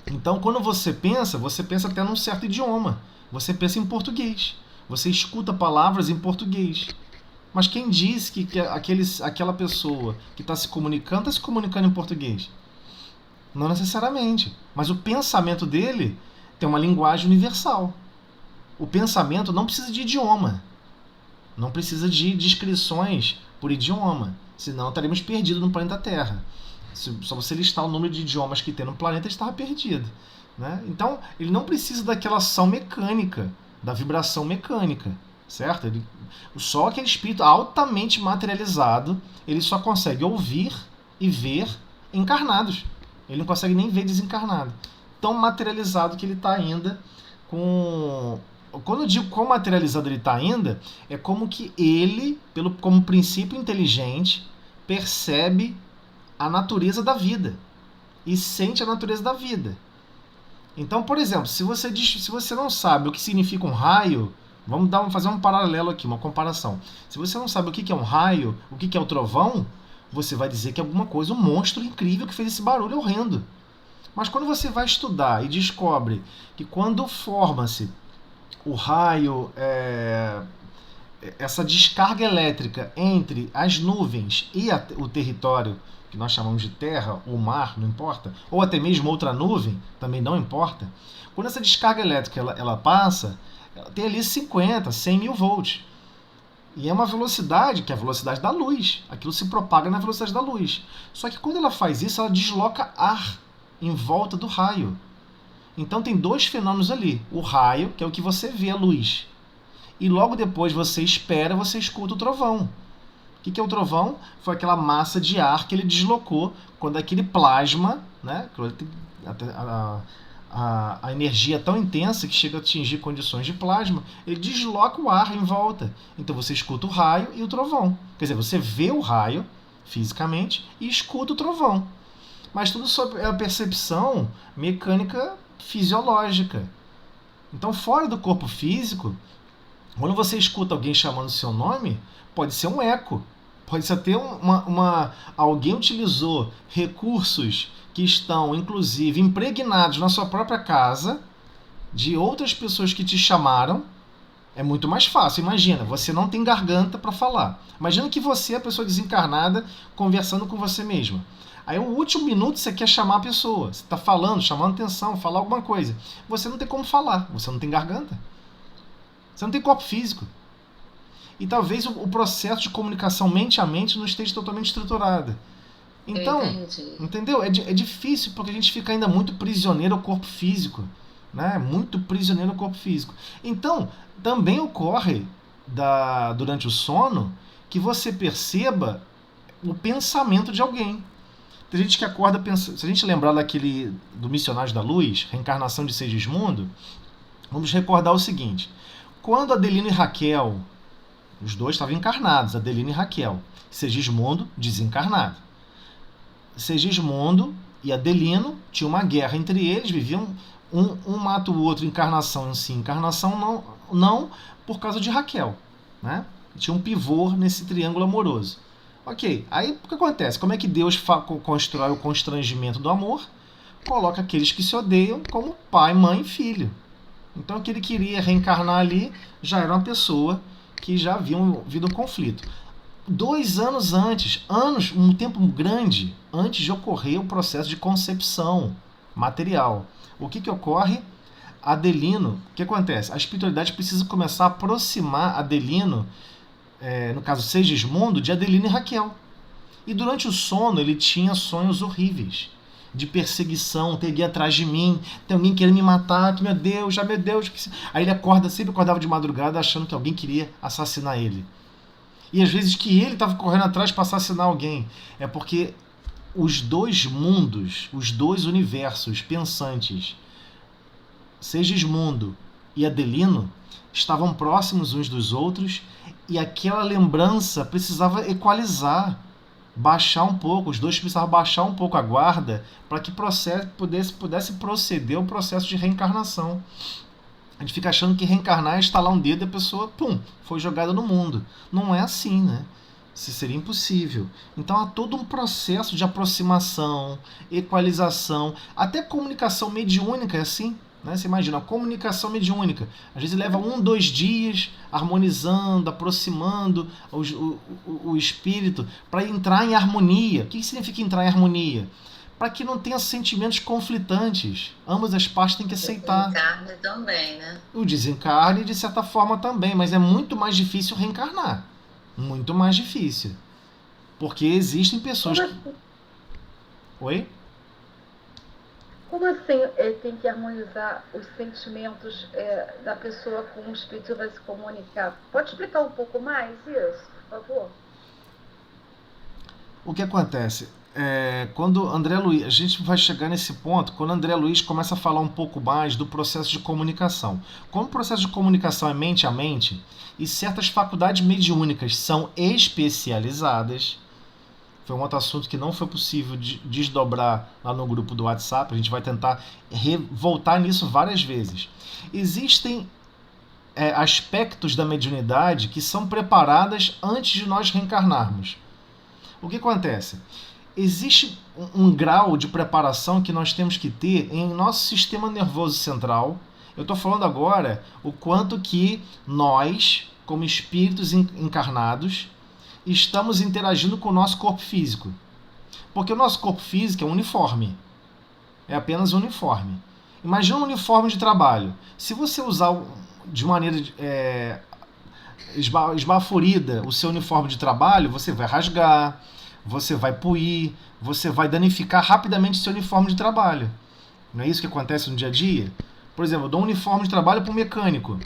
Então, quando você pensa até num certo idioma. Você pensa em português. Você escuta palavras em português. Mas quem diz que aquela pessoa que está se comunicando em português? Não necessariamente. Mas o pensamento dele tem uma linguagem universal. O pensamento não precisa de idioma. Não precisa de descrições por idioma. Senão estaremos perdidos no planeta Terra. Só você listar o número de idiomas que tem no planeta, estava perdido, né? Então, ele não precisa daquela ação mecânica, da vibração mecânica, certo? Só aquele espírito altamente materializado, ele só consegue ouvir e ver encarnados. Ele não consegue nem ver desencarnado. Tão materializado que ele está ainda com... Quando eu digo quão materializado ele está ainda, é como que ele, como princípio inteligente, percebe a natureza da vida e sente a natureza da vida. Então, por exemplo, se você não sabe o que significa um raio, vamos fazer um paralelo aqui, uma comparação. Se você não sabe o que é um raio, o que é o trovão, você vai dizer que é alguma coisa, um monstro incrível que fez esse barulho horrendo. Mas quando você vai estudar e descobre que quando forma-se o raio, essa descarga elétrica entre as nuvens e o território que nós chamamos de terra, ou mar, não importa, ou até mesmo outra nuvem, também não importa. Quando essa descarga elétrica ela passa, ela tem ali 50, 100 mil volts. E é uma velocidade que é a velocidade da luz. Aquilo se propaga na velocidade da luz. Só que quando ela faz isso, ela desloca ar em volta do raio. Então tem dois fenômenos ali. O raio, que é o que você vê, a luz. E logo depois você escuta o trovão. O que é o trovão? Foi aquela massa de ar que ele deslocou quando aquele plasma, né, a energia é tão intensa que chega a atingir condições de plasma, ele desloca o ar em volta. Então você escuta o raio e o trovão. Quer dizer, você vê o raio fisicamente e escuta o trovão. Mas tudo sob a percepção mecânica fisiológica. Então, fora do corpo físico, quando você escuta alguém chamando seu nome, pode ser um eco. Pode ser até alguém utilizou recursos que estão, inclusive, impregnados na sua própria casa, de outras pessoas que te chamaram. É muito mais fácil. Imagina, você não tem garganta para falar. Imagina que você é a pessoa desencarnada conversando com você mesma. Aí, no último minuto, você quer chamar a pessoa. Você está falando, chamando atenção, falar alguma coisa. Você não tem como falar. Você não tem garganta. Você não tem corpo físico. E talvez o processo de comunicação mente a mente não esteja totalmente estruturado. Então, entendeu? É difícil porque a gente fica ainda muito prisioneiro ao corpo físico. né? Muito prisioneiro no corpo físico. Então, também ocorre durante o sono que você perceba o pensamento de alguém. Tem gente que acorda pensando. Se a gente lembrar do Missionários da Luz, Reencarnação de Segismundo, vamos recordar o seguinte: quando Adelino e Raquel, os dois estavam encarnados, Adelino e Raquel, Segismundo desencarnado. Segismundo e Adelino tinham uma guerra entre eles, viviam um mata o outro, encarnação sim, encarnação não por causa de Raquel, né? Tinha um pivô nesse triângulo amoroso. Ok, aí o que acontece? Como é que Deus constrói o constrangimento do amor? Coloca aqueles que se odeiam como pai, mãe e filho. Então, o que ele queria reencarnar ali já era uma pessoa que já havia havido um conflito. 2 anos antes, um tempo grande antes de ocorrer o processo de concepção material. O que ocorre? Adelino, o que acontece? A espiritualidade precisa começar a aproximar Adelino, no caso Segismundo, de Adelino e Raquel. E durante o sono ele tinha sonhos horríveis, de perseguição, tem alguém atrás de mim, tem alguém querendo me matar, que meu Deus. Aí ele sempre acordava de madrugada achando que alguém queria assassinar ele. E às vezes que ele estava correndo atrás para assassinar alguém. É porque os 2 mundos, os 2 universos pensantes, Segismundo e Adelino, estavam próximos uns dos outros e aquela lembrança precisava equalizar, baixar um pouco, os 2 precisavam baixar um pouco a guarda para que pudesse proceder o processo de reencarnação. A gente fica achando que reencarnar é estalar um dedo e a pessoa, foi jogada no mundo. Não é assim, né? Isso seria impossível. Então há todo um processo de aproximação, equalização, até comunicação mediúnica é assim. Né? Você imagina, a comunicação mediúnica. Às vezes leva 1, 2 dias harmonizando, aproximando o espírito para entrar em harmonia. O que significa entrar em harmonia? Para que não tenha sentimentos conflitantes. Ambas as partes têm que aceitar. O desencarne também, né? O desencarne, de certa forma, também. Mas é muito mais difícil reencarnar. Muito mais difícil. Porque existem pessoas que... Oi? Como assim ele tem que harmonizar os sentimentos da pessoa com o espírito que vai se comunicar? Pode explicar um pouco mais isso, por favor? O que acontece? Quando André Luiz, a gente vai chegar nesse ponto quando André Luiz começa a falar um pouco mais do processo de comunicação. Como o processo de comunicação é mente a mente e certas faculdades mediúnicas são especializadas, foi um outro assunto que não foi possível desdobrar lá no grupo do WhatsApp, a gente vai tentar voltar nisso várias vezes. Existem aspectos da mediunidade que são preparadas antes de nós reencarnarmos. O que acontece? Existe um grau de preparação que nós temos que ter em nosso sistema nervoso central. Eu estou falando agora o quanto que nós, como espíritos encarnados, estamos interagindo com o nosso corpo físico. Porque o nosso corpo físico é uniforme. É apenas um uniforme. Imagina um uniforme de trabalho. Se você usar de maneira esbaforida o seu uniforme de trabalho, você vai rasgar, você vai puir, você vai danificar rapidamente seu uniforme de trabalho. Não é isso que acontece no dia a dia? Por exemplo, eu dou um uniforme de trabalho para um mecânico,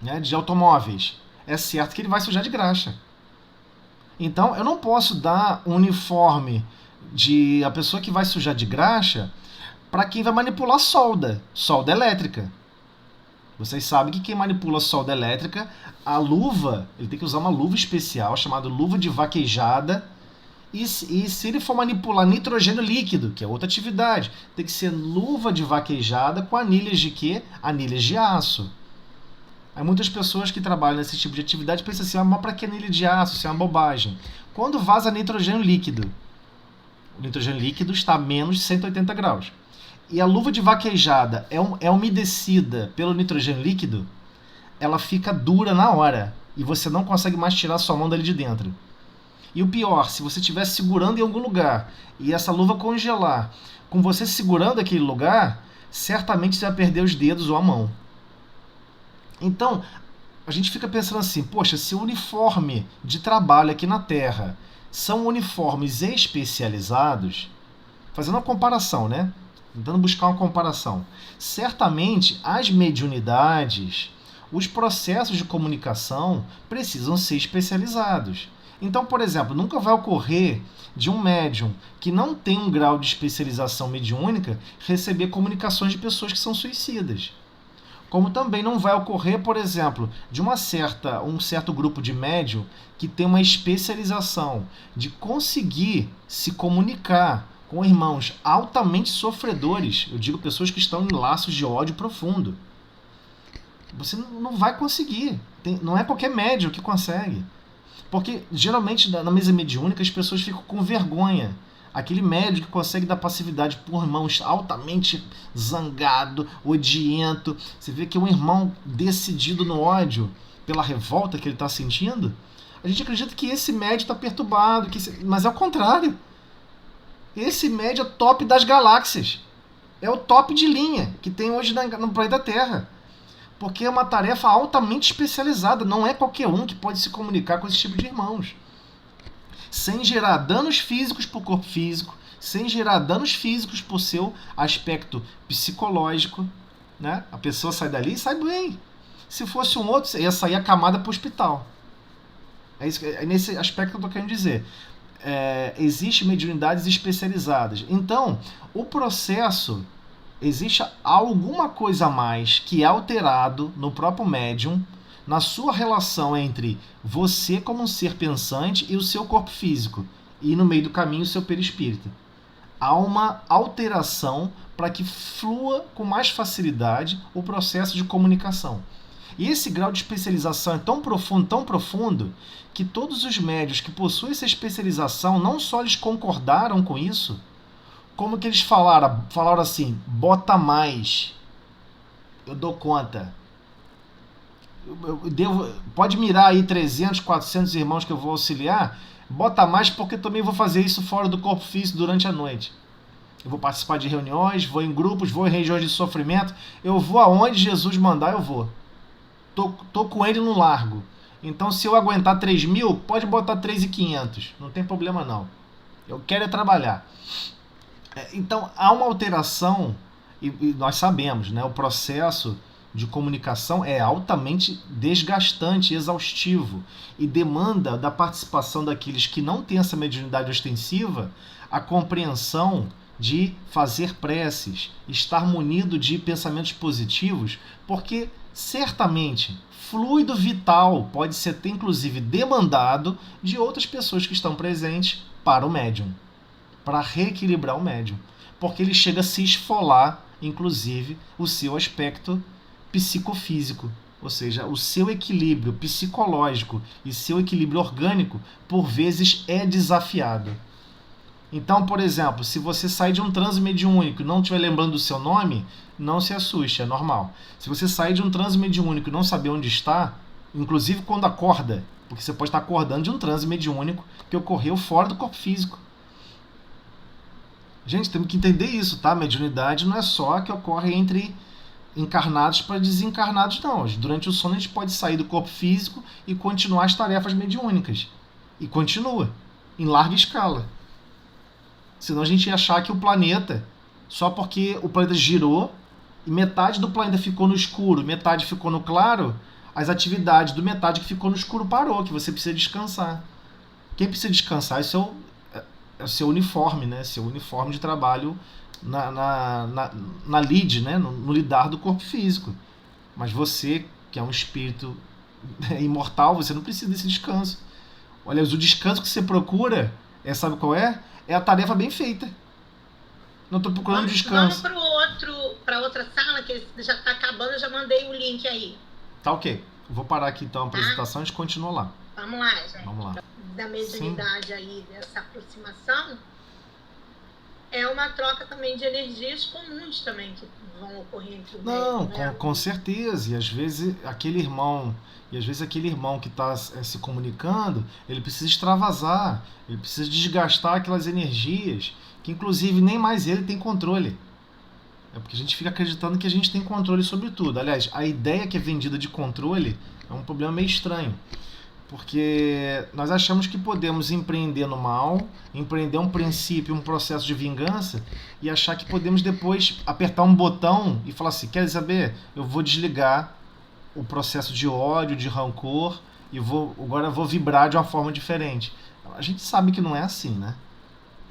né, de automóveis. É certo que ele vai sujar de graxa. Então, eu não posso dar um uniforme de a pessoa que vai sujar de graxa para quem vai manipular solda elétrica. Vocês sabem que quem manipula solda elétrica, a luva, ele tem que usar uma luva especial chamada luva de vaquejada. E se ele for manipular nitrogênio líquido, que é outra atividade, tem que ser luva de vaquejada com anilhas de quê? Anilhas de aço. Aí muitas pessoas que trabalham nesse tipo de atividade pensam assim, mas para que anilha de aço? Isso é uma bobagem. Quando vaza nitrogênio líquido, o nitrogênio líquido está a menos de 180 graus. E a luva de vaquejada é umedecida pelo nitrogênio líquido, ela fica dura na hora. E você não consegue mais tirar sua mão dali de dentro. E o pior, se você estiver segurando em algum lugar e essa luva congelar, com você segurando aquele lugar, certamente você vai perder os dedos ou a mão. Então, a gente fica pensando assim, poxa, se o uniforme de trabalho aqui na Terra são uniformes especializados, fazendo uma comparação, né? tentando buscar uma comparação. Certamente, as mediunidades, os processos de comunicação precisam ser especializados. Então, por exemplo, nunca vai ocorrer de um médium que não tem um grau de especialização mediúnica receber comunicações de pessoas que são suicidas. Como também não vai ocorrer, por exemplo, de um certo grupo de médium que tem uma especialização de conseguir se comunicar com irmãos altamente sofredores, eu digo pessoas que estão em laços de ódio profundo. Você não vai conseguir. Não é qualquer médium que consegue. Porque, geralmente, na mesa mediúnica, as pessoas ficam com vergonha. Aquele médium que consegue dar passividade por irmãos altamente zangado, odiento. Você vê que é um irmão decidido no ódio pela revolta que ele está sentindo. A gente acredita que esse médium está perturbado. Mas é o contrário. Esse médium é o top das galáxias. É o top de linha que tem hoje no planeta Terra. Porque é uma tarefa altamente especializada. Não é qualquer um que pode se comunicar com esse tipo de irmãos. Sem gerar danos físicos para o corpo físico, sem gerar danos físicos para o seu aspecto psicológico. Né? A pessoa sai dali e sai bem. Se fosse um outro, ia sair acamada para o hospital. É nesse aspecto que eu estou querendo dizer. Existem mediunidades especializadas. Então, o processo... Existe alguma coisa a mais que é alterado no próprio médium, na sua relação entre você como um ser pensante e o seu corpo físico, e no meio do caminho o seu perispírito. Há uma alteração para que flua com mais facilidade o processo de comunicação. E esse grau de especialização é tão profundo, que todos os médiuns que possuem essa especialização, não só eles concordaram com isso, como que eles falaram assim, bota mais, eu dou conta. Pode mirar aí 300, 400 irmãos que eu vou auxiliar, bota mais porque eu também vou fazer isso fora do corpo físico durante a noite. Eu vou participar de reuniões, vou em grupos, vou em regiões de sofrimento, eu vou aonde Jesus mandar, eu vou. Tô com ele no largo. Então se eu aguentar 3.000, pode botar 3.500, não tem problema não. Eu quero é trabalhar. Então, há uma alteração, e nós sabemos, né, o processo de comunicação é altamente desgastante, exaustivo, e demanda da participação daqueles que não têm essa mediunidade ostensiva a compreensão de fazer preces, estar munido de pensamentos positivos, porque certamente fluido vital pode ser até, inclusive, demandado de outras pessoas que estão presentes para o médium. Para reequilibrar o médium, porque ele chega a se esfolar, inclusive, o seu aspecto psicofísico, ou seja, o seu equilíbrio psicológico e seu equilíbrio orgânico, por vezes, é desafiado. Então, por exemplo, se você sair de um transe mediúnico e não estiver lembrando do seu nome, não se assuste, é normal. Se você sair de um transe mediúnico e não saber onde está, inclusive quando acorda, porque você pode estar acordando de um transe mediúnico que ocorreu fora do corpo físico. Gente, temos que entender isso, tá? Mediunidade não é só que ocorre entre encarnados para desencarnados, não. Durante o sono a gente pode sair do corpo físico e continuar as tarefas mediúnicas. E continua, em larga escala. Senão a gente ia achar que o planeta, só porque o planeta girou e metade do planeta ficou no escuro, metade ficou no claro, as atividades do metade que ficou no escuro parou, que você precisa descansar. Quem precisa descansar? Isso é o seu uniforme, né? Seu uniforme de trabalho na lide, né? No lidar do corpo físico. Mas você, que é um espírito imortal, você não precisa desse descanso. Olha, o descanso que você procura, sabe qual é? É a tarefa bem feita. Não estou procurando descanso. Vamos para outra sala, que já está acabando, eu já mandei o link aí. Tá ok. Vou parar aqui então a apresentação e a gente continua lá. Vamos lá, gente. Vamos lá. Da mediunidade aí, dessa aproximação, é uma troca também de energias comuns também que vão ocorrer entre o Não, médium, né? com certeza. E às vezes aquele irmão que está se comunicando, ele precisa extravasar, ele precisa desgastar aquelas energias, que inclusive nem mais ele tem controle. É porque a gente fica acreditando que a gente tem controle sobre tudo. Aliás, a ideia que é vendida de controle é um problema meio estranho. Porque nós achamos que podemos empreender no mal, empreender um princípio, um processo de vingança e achar que podemos depois apertar um botão e falar assim, quer saber? Eu vou desligar o processo de ódio, de rancor e agora eu vou vibrar de uma forma diferente. A gente sabe que não é assim, né?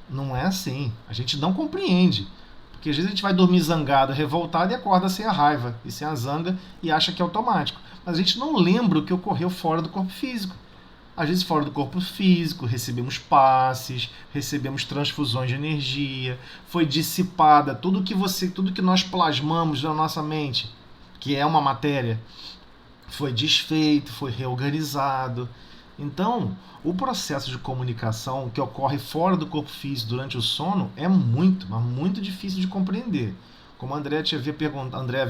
Não é assim. A gente não compreende. Porque às vezes a gente vai dormir zangado, revoltado e acorda sem a raiva e sem a zanga e acha que é automático. Mas a gente não lembra o que ocorreu fora do corpo físico. Às vezes fora do corpo físico, recebemos passes, recebemos transfusões de energia, foi dissipada tudo que nós plasmamos na nossa mente, que é uma matéria, foi desfeito, foi reorganizado. Então, o processo de comunicação que ocorre fora do corpo físico durante o sono é muito, mas muito difícil de compreender. Como a André havia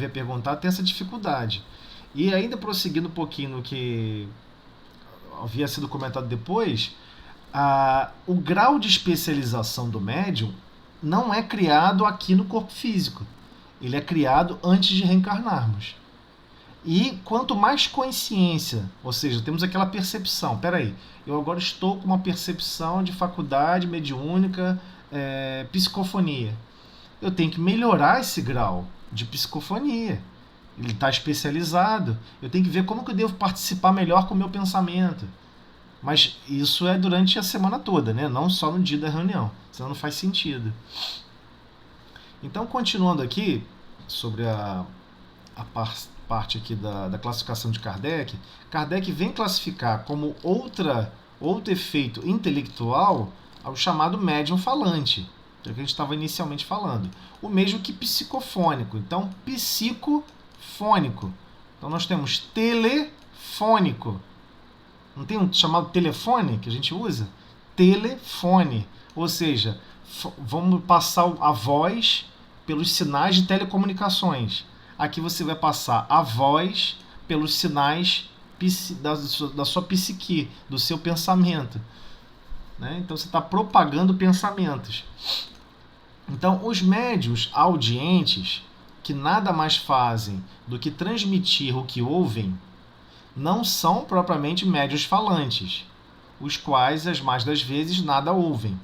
perguntado, tem essa dificuldade. E ainda prosseguindo um pouquinho no que havia sido comentado depois, o grau de especialização do médium não é criado aqui no corpo físico. Ele é criado antes de reencarnarmos. E quanto mais consciência, ou seja, temos aquela percepção, peraí, eu agora estou com uma percepção de faculdade mediúnica, psicofonia. Eu tenho que melhorar esse grau de psicofonia. Ele está especializado. Eu tenho que ver como que eu devo participar melhor com o meu pensamento. Mas isso é durante a semana toda, né? Não só no dia da reunião. Senão não faz sentido. Então, continuando aqui, sobre a parte aqui da classificação de Kardec, Kardec vem classificar como outro efeito intelectual o chamado médium falante, que é o que a gente estava inicialmente falando. O mesmo que psicofônico. Então, psicofônico. Então, nós temos telefônico. Não tem um chamado telefone que a gente usa? Telefone. Ou seja, vamos passar a voz pelos sinais de telecomunicações. Aqui você vai passar a voz pelos sinais da sua psique, do seu pensamento. Né? Então você está propagando pensamentos. Então os médiuns audientes, que nada mais fazem do que transmitir o que ouvem, não são propriamente médiuns falantes, os quais, as mais das vezes, nada ouvem.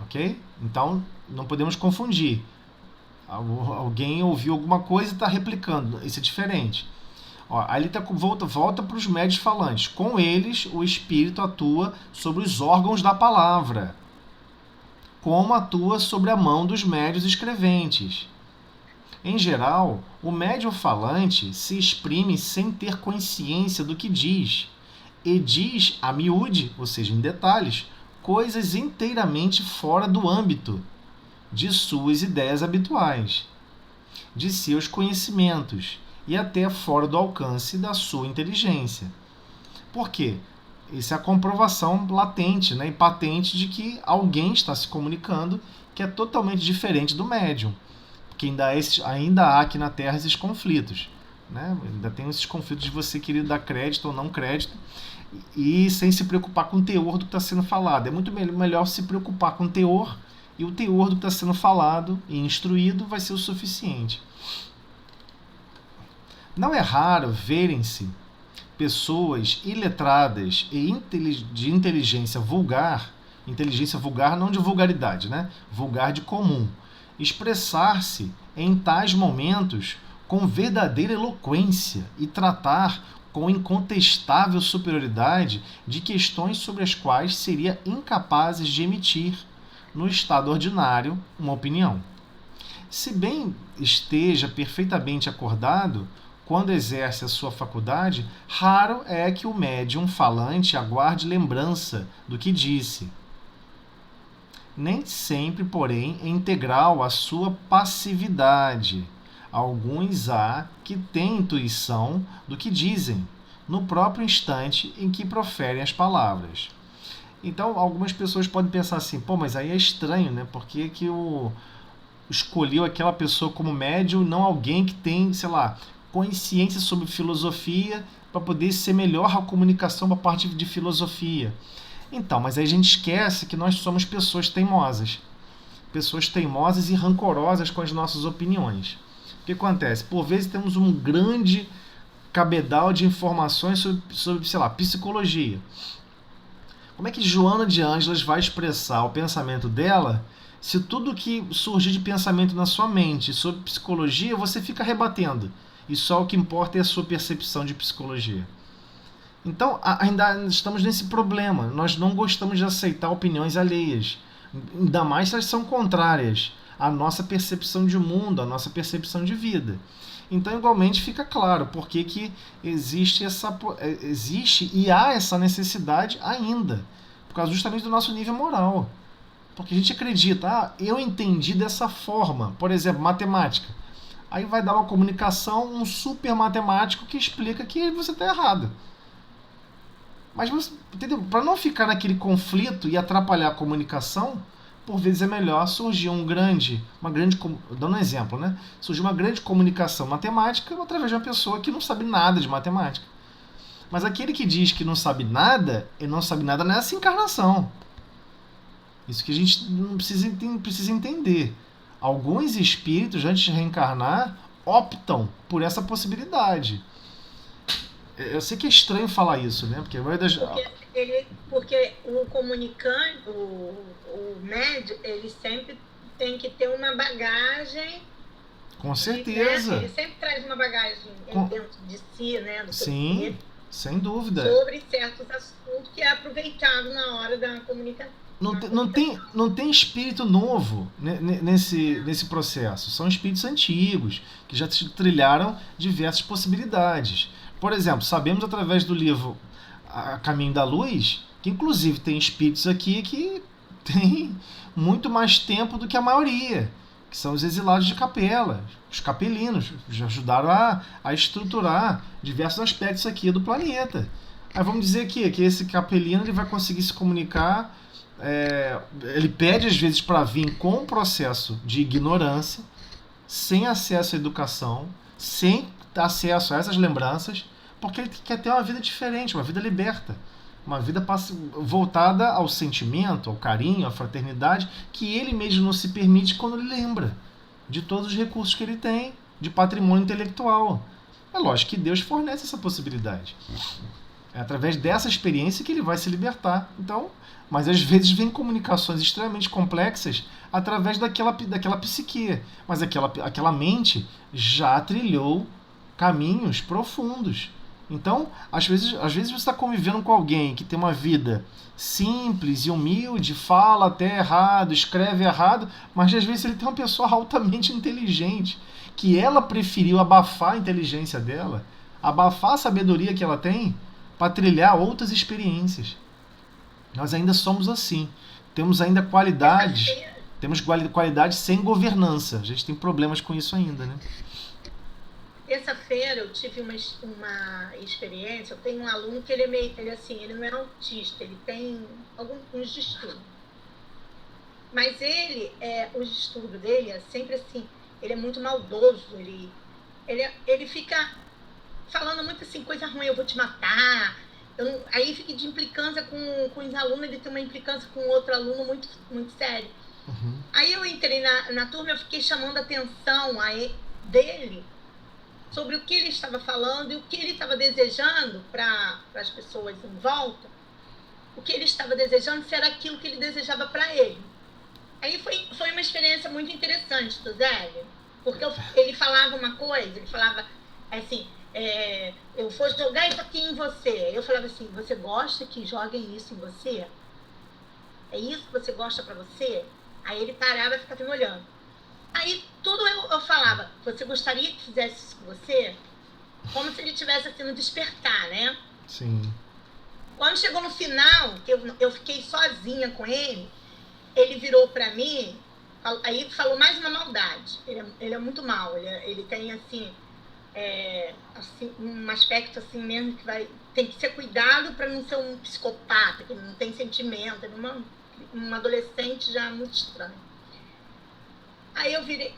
Ok? Então não podemos confundir. Alguém ouviu alguma coisa e está replicando. Isso é diferente. Aí ele volta para os médiuns falantes. Com eles, o espírito atua sobre os órgãos da palavra, como atua sobre a mão dos médiuns escreventes. Em geral, o médium falante se exprime sem ter consciência do que diz, e diz a miúde, ou seja, em detalhes, coisas inteiramente fora do âmbito de suas ideias habituais, de seus conhecimentos e até fora do alcance da sua inteligência. Por quê? Isso é a comprovação latente, né, e patente de que alguém está se comunicando que é totalmente diferente do médium. Porque ainda há aqui na Terra esses conflitos. Né? Ainda tem esses conflitos de você querer dar crédito ou não crédito e sem se preocupar com o teor do que está sendo falado. É muito melhor se preocupar com o teor, e o teor do que está sendo falado e instruído vai ser o suficiente. Não é raro verem-se pessoas iletradas e de inteligência vulgar não de vulgaridade, né? Vulgar de comum, expressar-se em tais momentos com verdadeira eloquência e tratar com incontestável superioridade de questões sobre as quais seria incapazes de emitir, no estado ordinário, uma opinião. Se bem esteja perfeitamente acordado, quando exerce a sua faculdade, raro é que o médium falante aguarde lembrança do que disse. Nem sempre, porém, é integral a sua passividade. Alguns há que têm intuição do que dizem, no próprio instante em que proferem as palavras. Então, algumas pessoas podem pensar assim, mas aí é estranho, né? Por que eu escolheu aquela pessoa como médium, não alguém que tem, consciência sobre filosofia para poder ser melhor a comunicação para a parte de filosofia? Então, mas aí a gente esquece que nós somos pessoas teimosas e rancorosas com as nossas opiniões. O que acontece? Por vezes temos um grande cabedal de informações sobre, sei lá, psicologia. Como é que Joana de Ângeles vai expressar o pensamento dela se tudo que surgir de pensamento na sua mente sobre psicologia você fica rebatendo? E só o que importa é a sua percepção de psicologia. Então, ainda estamos nesse problema. Nós não gostamos de aceitar opiniões alheias. Ainda mais se elas são contrárias à nossa percepção de mundo, à nossa percepção de vida. Então, igualmente, fica claro por que existe e há essa necessidade ainda. Por causa justamente do nosso nível moral. Porque a gente acredita, eu entendi dessa forma. Por exemplo, matemática. Aí vai dar uma comunicação, um super matemático que explica que você está errado. Mas, entendeu? Para não ficar naquele conflito e atrapalhar a comunicação, por vezes é melhor surgir dando um exemplo, né? Surgir uma grande comunicação matemática através de uma pessoa que não sabe nada de matemática. Mas aquele que diz que não sabe nada, ele não sabe nada nessa encarnação. Isso que a gente não precisa entender. Alguns espíritos, antes de reencarnar, optam por essa possibilidade. Eu sei que é estranho falar isso, né? Porque o comunicante, o médium, ele sempre tem que ter uma bagagem. Com certeza. Ele sempre traz uma bagagem dentro de si, né? Sim, sem dúvida. Sobre certos assuntos que é aproveitado na hora da comunicação. Não tem espírito novo nesse processo. São espíritos antigos, que já trilharam diversas possibilidades. Por exemplo, sabemos através do livro A Caminho da Luz, que inclusive tem espíritos aqui que têm muito mais tempo do que a maioria, que são os exilados de capela, os capelinos, que já ajudaram a estruturar diversos aspectos aqui do planeta. Aí vamos dizer que esse capelino ele vai conseguir se comunicar, ele pede às vezes para vir com um processo de ignorância, sem acesso à educação, sem acesso a essas lembranças, porque ele quer ter uma vida diferente, uma vida liberta, uma vida voltada ao sentimento, ao carinho, à fraternidade, que ele mesmo não se permite quando ele lembra de todos os recursos que ele tem, de patrimônio intelectual. É lógico que Deus fornece essa possibilidade. É através dessa experiência que ele vai se libertar. Então, mas às vezes vem comunicações extremamente complexas através daquela psique. Mas aquela mente já trilhou caminhos profundos. Então, às vezes você está convivendo com alguém que tem uma vida simples e humilde, fala até errado, escreve errado, mas às vezes ele tem uma pessoa altamente inteligente, que ela preferiu abafar a inteligência dela, abafar a sabedoria que ela tem, para trilhar outras experiências. Nós ainda somos assim. Temos ainda qualidades sem governança. A gente tem problemas com isso ainda, né? Terça-feira eu tive uma experiência. Eu tenho um aluno que ele não é autista, ele tem alguns distúrbios. Mas os distúrbios dele é sempre assim, ele é muito maldoso, ele fica falando muito assim, coisa ruim, eu vou te matar. Aí fica de implicância com os alunos, ele tem uma implicância com outro aluno muito, muito sério. Uhum. Aí eu entrei na turma, eu fiquei chamando a atenção dele sobre o que ele estava falando e o que ele estava desejando para as pessoas em volta. O que ele estava desejando, se era aquilo que ele desejava para ele. Aí foi uma experiência muito interessante, Zélio, porque ele falava uma coisa, ele falava assim, eu vou jogar isso aqui em você. Eu falava assim, você gosta que joguem isso em você? É isso que você gosta para você? Aí ele parava e ficava me olhando. Aí tudo eu falava, você gostaria que fizesse isso com você? Como se ele estivesse assim no despertar, né? Sim. Quando chegou no final, que eu fiquei sozinha com ele virou para mim, aí falou mais uma maldade. Ele é muito mau, ele tem assim, um aspecto assim mesmo que tem que ser cuidado para não ser um psicopata, que não tem sentimento, uma adolescente já muito estranha. Aí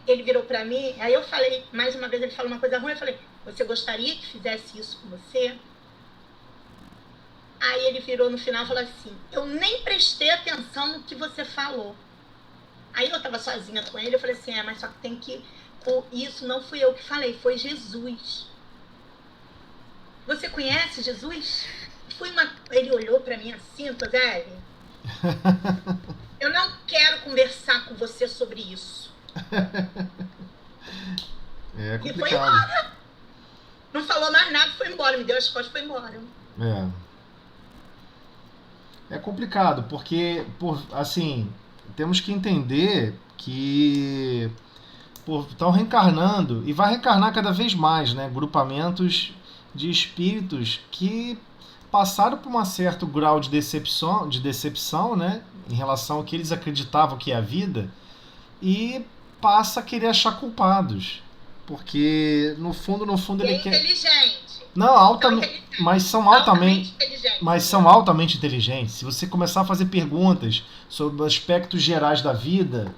ele virou pra mim, aí eu falei, mais uma vez ele falou uma coisa ruim, eu falei, você gostaria que fizesse isso com você? Aí ele virou no final e falou assim, eu nem prestei atenção no que você falou. Aí eu tava sozinha com ele, eu falei assim, mas só que isso não fui eu que falei, foi Jesus. você conhece Jesus? Ele olhou para mim assim, Toseli, eu não quero conversar com você sobre isso. É E foi complicado. embora. Não falou mais nada, foi embora. Me deu as costas e foi embora. É complicado, porque, assim, temos que entender que estão reencarnando, e vai reencarnar cada vez mais, né? Grupamentos de espíritos que passaram por um certo grau de decepção, né? Em relação ao que eles acreditavam que é a vida, e passa a querer achar culpados. Porque, no fundo, E ele é quer... inteligente. Não, altamente, mas são altamente inteligente. inteligentes. Se você começar a fazer perguntas sobre aspectos gerais da vida,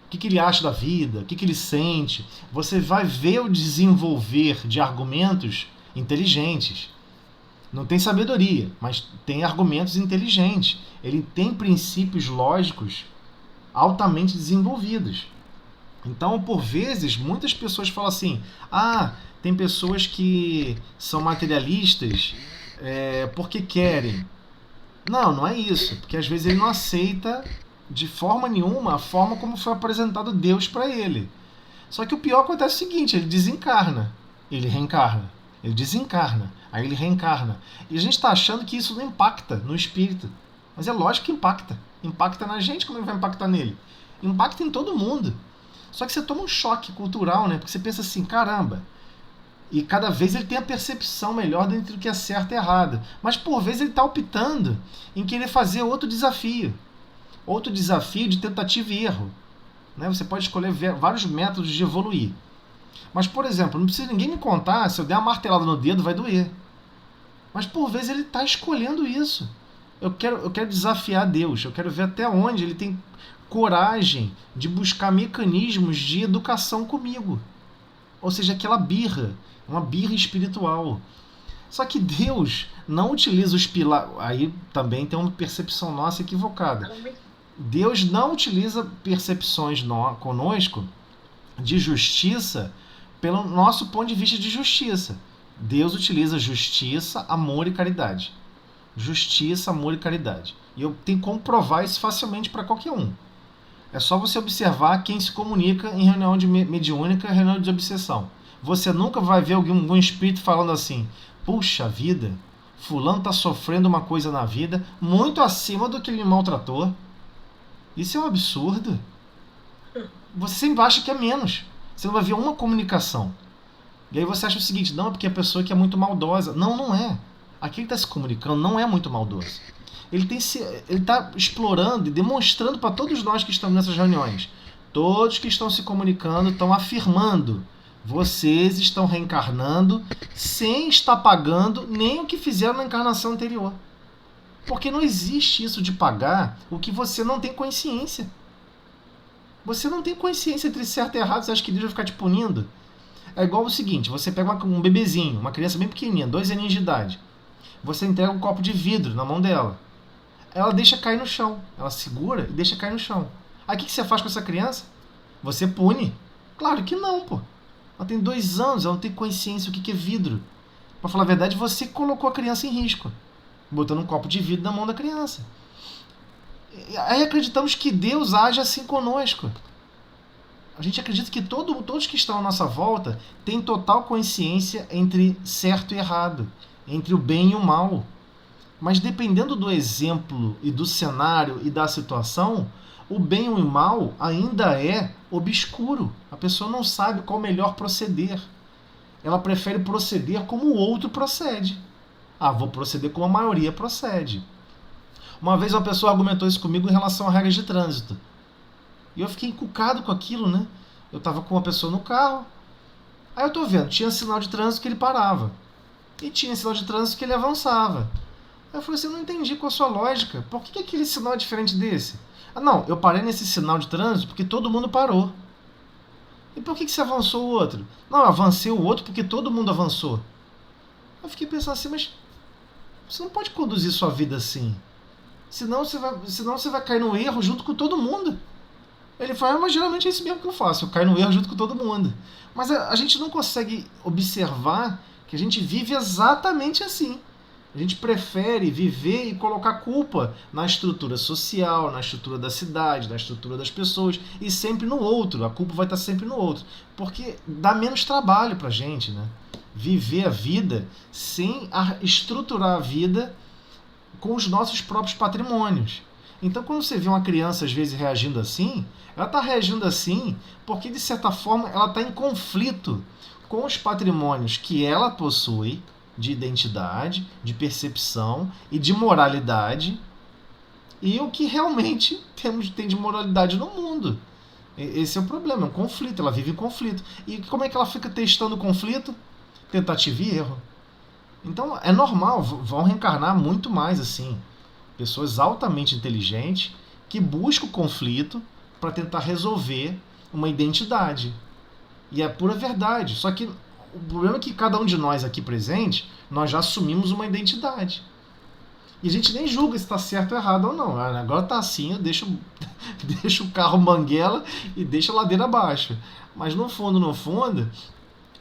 o que ele acha da vida, o que ele sente, você vai ver o desenvolver de argumentos inteligentes. Não tem sabedoria, mas tem argumentos inteligentes. Ele tem princípios lógicos altamente desenvolvidos. Então, por vezes, muitas pessoas falam assim: tem pessoas que são materialistas porque querem. Não é isso. Porque às vezes ele não aceita de forma nenhuma a forma como foi apresentado Deus para ele. Só que o pior acontece o seguinte: ele desencarna, ele reencarna, ele desencarna, aí ele reencarna. E a gente está achando que isso não impacta no espírito. Mas é lógico que impacta. Impacta na gente, como ele vai impactar nele? Impacta em todo mundo. Só que você toma um choque cultural, né? Porque você pensa assim, caramba. E cada vez ele tem a percepção melhor entre o que é certo e errado. Mas por vezes ele está optando em querer fazer outro desafio. Outro desafio de tentativa e erro. Né? Você pode escolher vários métodos de evoluir. Mas, por exemplo, não precisa ninguém me contar, se eu der uma martelada no dedo vai doer. Mas por vezes ele está escolhendo isso. Eu quero desafiar Deus. Eu quero ver até onde ele tem coragem de buscar mecanismos de educação comigo. Ou seja, aquela birra, uma birra espiritual. Só que Deus não utiliza os pilares. Aí também tem uma percepção nossa equivocada. Deus não utiliza percepções conosco de justiça pelo nosso ponto de vista de justiça. Deus utiliza justiça, amor e caridade. Justiça, amor e caridade. E eu tenho como provar isso facilmente para qualquer um. É só você observar quem se comunica em reunião de mediúnica e reunião de obsessão. Você nunca vai ver algum espírito falando assim: puxa vida, fulano está sofrendo uma coisa na vida muito acima do que ele maltratou. Isso é um absurdo. Você sempre acha que é menos. Você não vai ver uma comunicação. E aí você acha o seguinte: não, é porque a pessoa que é muito maldosa. Não é. Aquele que está se comunicando não é muito maldoso. Ele está explorando e demonstrando para todos nós que estamos nessas reuniões. Todos que estão se comunicando estão afirmando: vocês estão reencarnando sem estar pagando nem o que fizeram na encarnação anterior. Porque não existe isso de pagar o que você não tem consciência. Você não tem consciência entre certo e errado, você acha que Deus vai ficar te punindo? É igual o seguinte: você pega um bebezinho, uma criança bem pequenininha, 2 aninhos de idade. Você entrega um copo de vidro na mão dela. Ela deixa cair no chão. Ela segura e deixa cair no chão. Aí o que você faz com essa criança? Você pune? Claro que não, pô. Ela tem 2 anos, ela não tem consciência do que é vidro. Pra falar a verdade, você colocou a criança em risco, botando um copo de vidro na mão da criança. Aí acreditamos que Deus age assim conosco. A gente acredita que todos que estão à nossa volta têm total consciência entre certo e errado, entre o bem e o mal. Mas dependendo do exemplo e do cenário e da situação, o bem e o mal ainda é obscuro. A pessoa não sabe qual o melhor proceder. Ela prefere proceder como o outro procede. Vou proceder como a maioria procede. Uma vez uma pessoa argumentou isso comigo em relação a regras de trânsito. E eu fiquei encucado com aquilo, né? Eu estava com uma pessoa no carro. Aí eu tô vendo, tinha sinal de trânsito que ele parava. E tinha sinal de trânsito que ele avançava. Aí eu falei assim: eu não entendi qual a sua lógica. Por que aquele sinal é diferente desse? Não, eu parei nesse sinal de trânsito porque todo mundo parou. E por que você avançou o outro? Não, eu avancei o outro porque todo mundo avançou. Eu fiquei pensando assim: mas você não pode conduzir sua vida assim. Senão você vai cair no erro junto com todo mundo. Ele fala: mas geralmente é isso mesmo que eu faço. Eu caio no erro junto com todo mundo. Mas a gente não consegue observar Que a gente vive exatamente assim. A gente prefere viver e colocar culpa na estrutura social, na estrutura da cidade, na estrutura das pessoas e sempre no outro. A culpa vai estar sempre no outro. Porque dá menos trabalho pra gente, né? Viver a vida sem estruturar a vida com os nossos próprios patrimônios. Então, quando você vê uma criança, às vezes, reagindo assim, ela está reagindo assim porque, de certa forma, ela está em conflito com os patrimônios que ela possui de identidade, de percepção e de moralidade e o que realmente tem de moralidade no mundo. Esse é o problema, é um conflito, ela vive em conflito. E como é que ela fica testando o conflito? Tentativa e erro. Então, é normal, vão reencarnar muito mais assim. Pessoas altamente inteligentes que buscam o conflito para tentar resolver uma identidade. E é pura verdade. Só que o problema é que cada um de nós aqui presente, nós já assumimos uma identidade. E a gente nem julga se está certo ou errado ou não. Agora está assim, eu deixo o carro manguela e deixo a ladeira abaixo. Mas no fundo,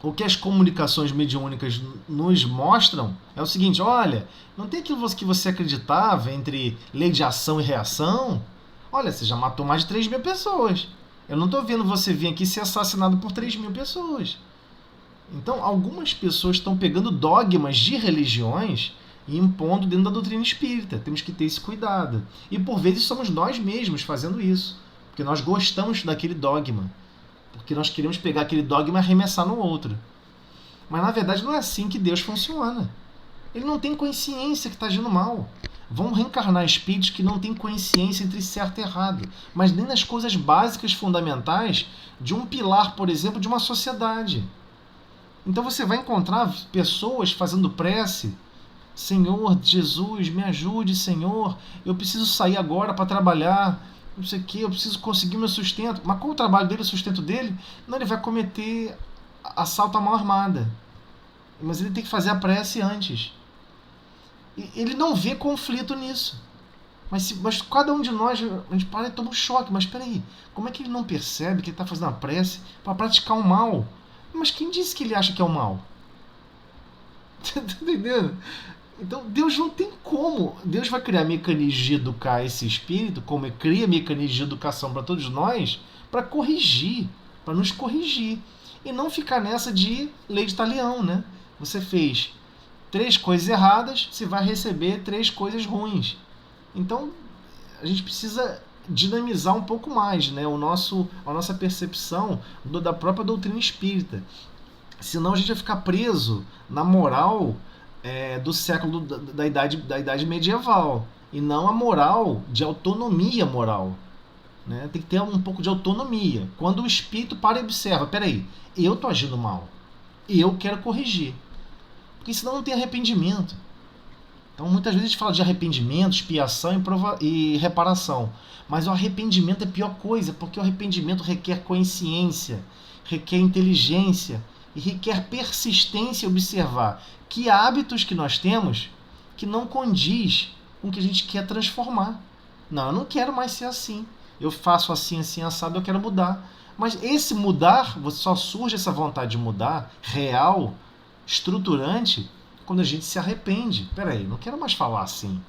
o que as comunicações mediúnicas nos mostram é o seguinte: olha, não tem aquilo que você acreditava entre lei de ação e reação? Olha, você já matou mais de 3.000 pessoas. Eu não estou vendo você vir aqui ser assassinado por 3.000 pessoas. Então, algumas pessoas estão pegando dogmas de religiões e impondo dentro da doutrina espírita. Temos que ter esse cuidado. E por vezes somos nós mesmos fazendo isso, porque nós gostamos daquele dogma. Porque nós queremos pegar aquele dogma e arremessar no outro. Mas na verdade não é assim que Deus funciona. Ele não tem consciência que está agindo mal. Vão reencarnar espíritos que não têm consciência entre certo e errado, mas nem nas coisas básicas, fundamentais de um pilar, por exemplo, de uma sociedade. Então você vai encontrar pessoas fazendo prece: Senhor Jesus, me ajude, Senhor, eu preciso sair agora para trabalhar, não sei o que, eu preciso conseguir meu sustento. Mas qual o trabalho dele, o sustento dele? Não, ele vai cometer assalto à mão armada. Mas ele tem que fazer a prece antes. E ele não vê conflito nisso. Mas cada um de nós, a gente para e toma um choque. Mas espera aí, como é que ele não percebe que ele está fazendo a prece para praticar o mal? Mas quem disse que ele acha que é o mal? Tá entendendo? Então Deus não tem como. Deus vai criar mecanismos de educar esse espírito, como ele cria mecanismos de educação para todos nós, para corrigir, para nos corrigir. E não ficar nessa de lei de talião, né? Você fez 3 coisas erradas, você vai receber 3 coisas ruins. Então a gente precisa dinamizar um pouco mais, né, a nossa percepção da própria doutrina espírita. Senão a gente vai ficar preso na moral do século da idade medieval e não a moral de autonomia moral, né? Tem que ter um pouco de autonomia. Quando o espírito para e observa: peraí, eu estou agindo mal e eu quero corrigir, porque senão não tem arrependimento. Então muitas vezes a gente fala de arrependimento, expiação e reparação, mas o arrependimento é a pior coisa, porque o arrependimento requer consciência, requer inteligência e requer persistência em observar que hábitos que nós temos que não condiz com o que a gente quer transformar. Não, eu não quero mais ser assim. Eu faço assim, assim, assado, eu quero mudar. Mas esse mudar, só surge essa vontade de mudar, real, estruturante, quando a gente se arrepende. Peraí, não quero mais falar assim.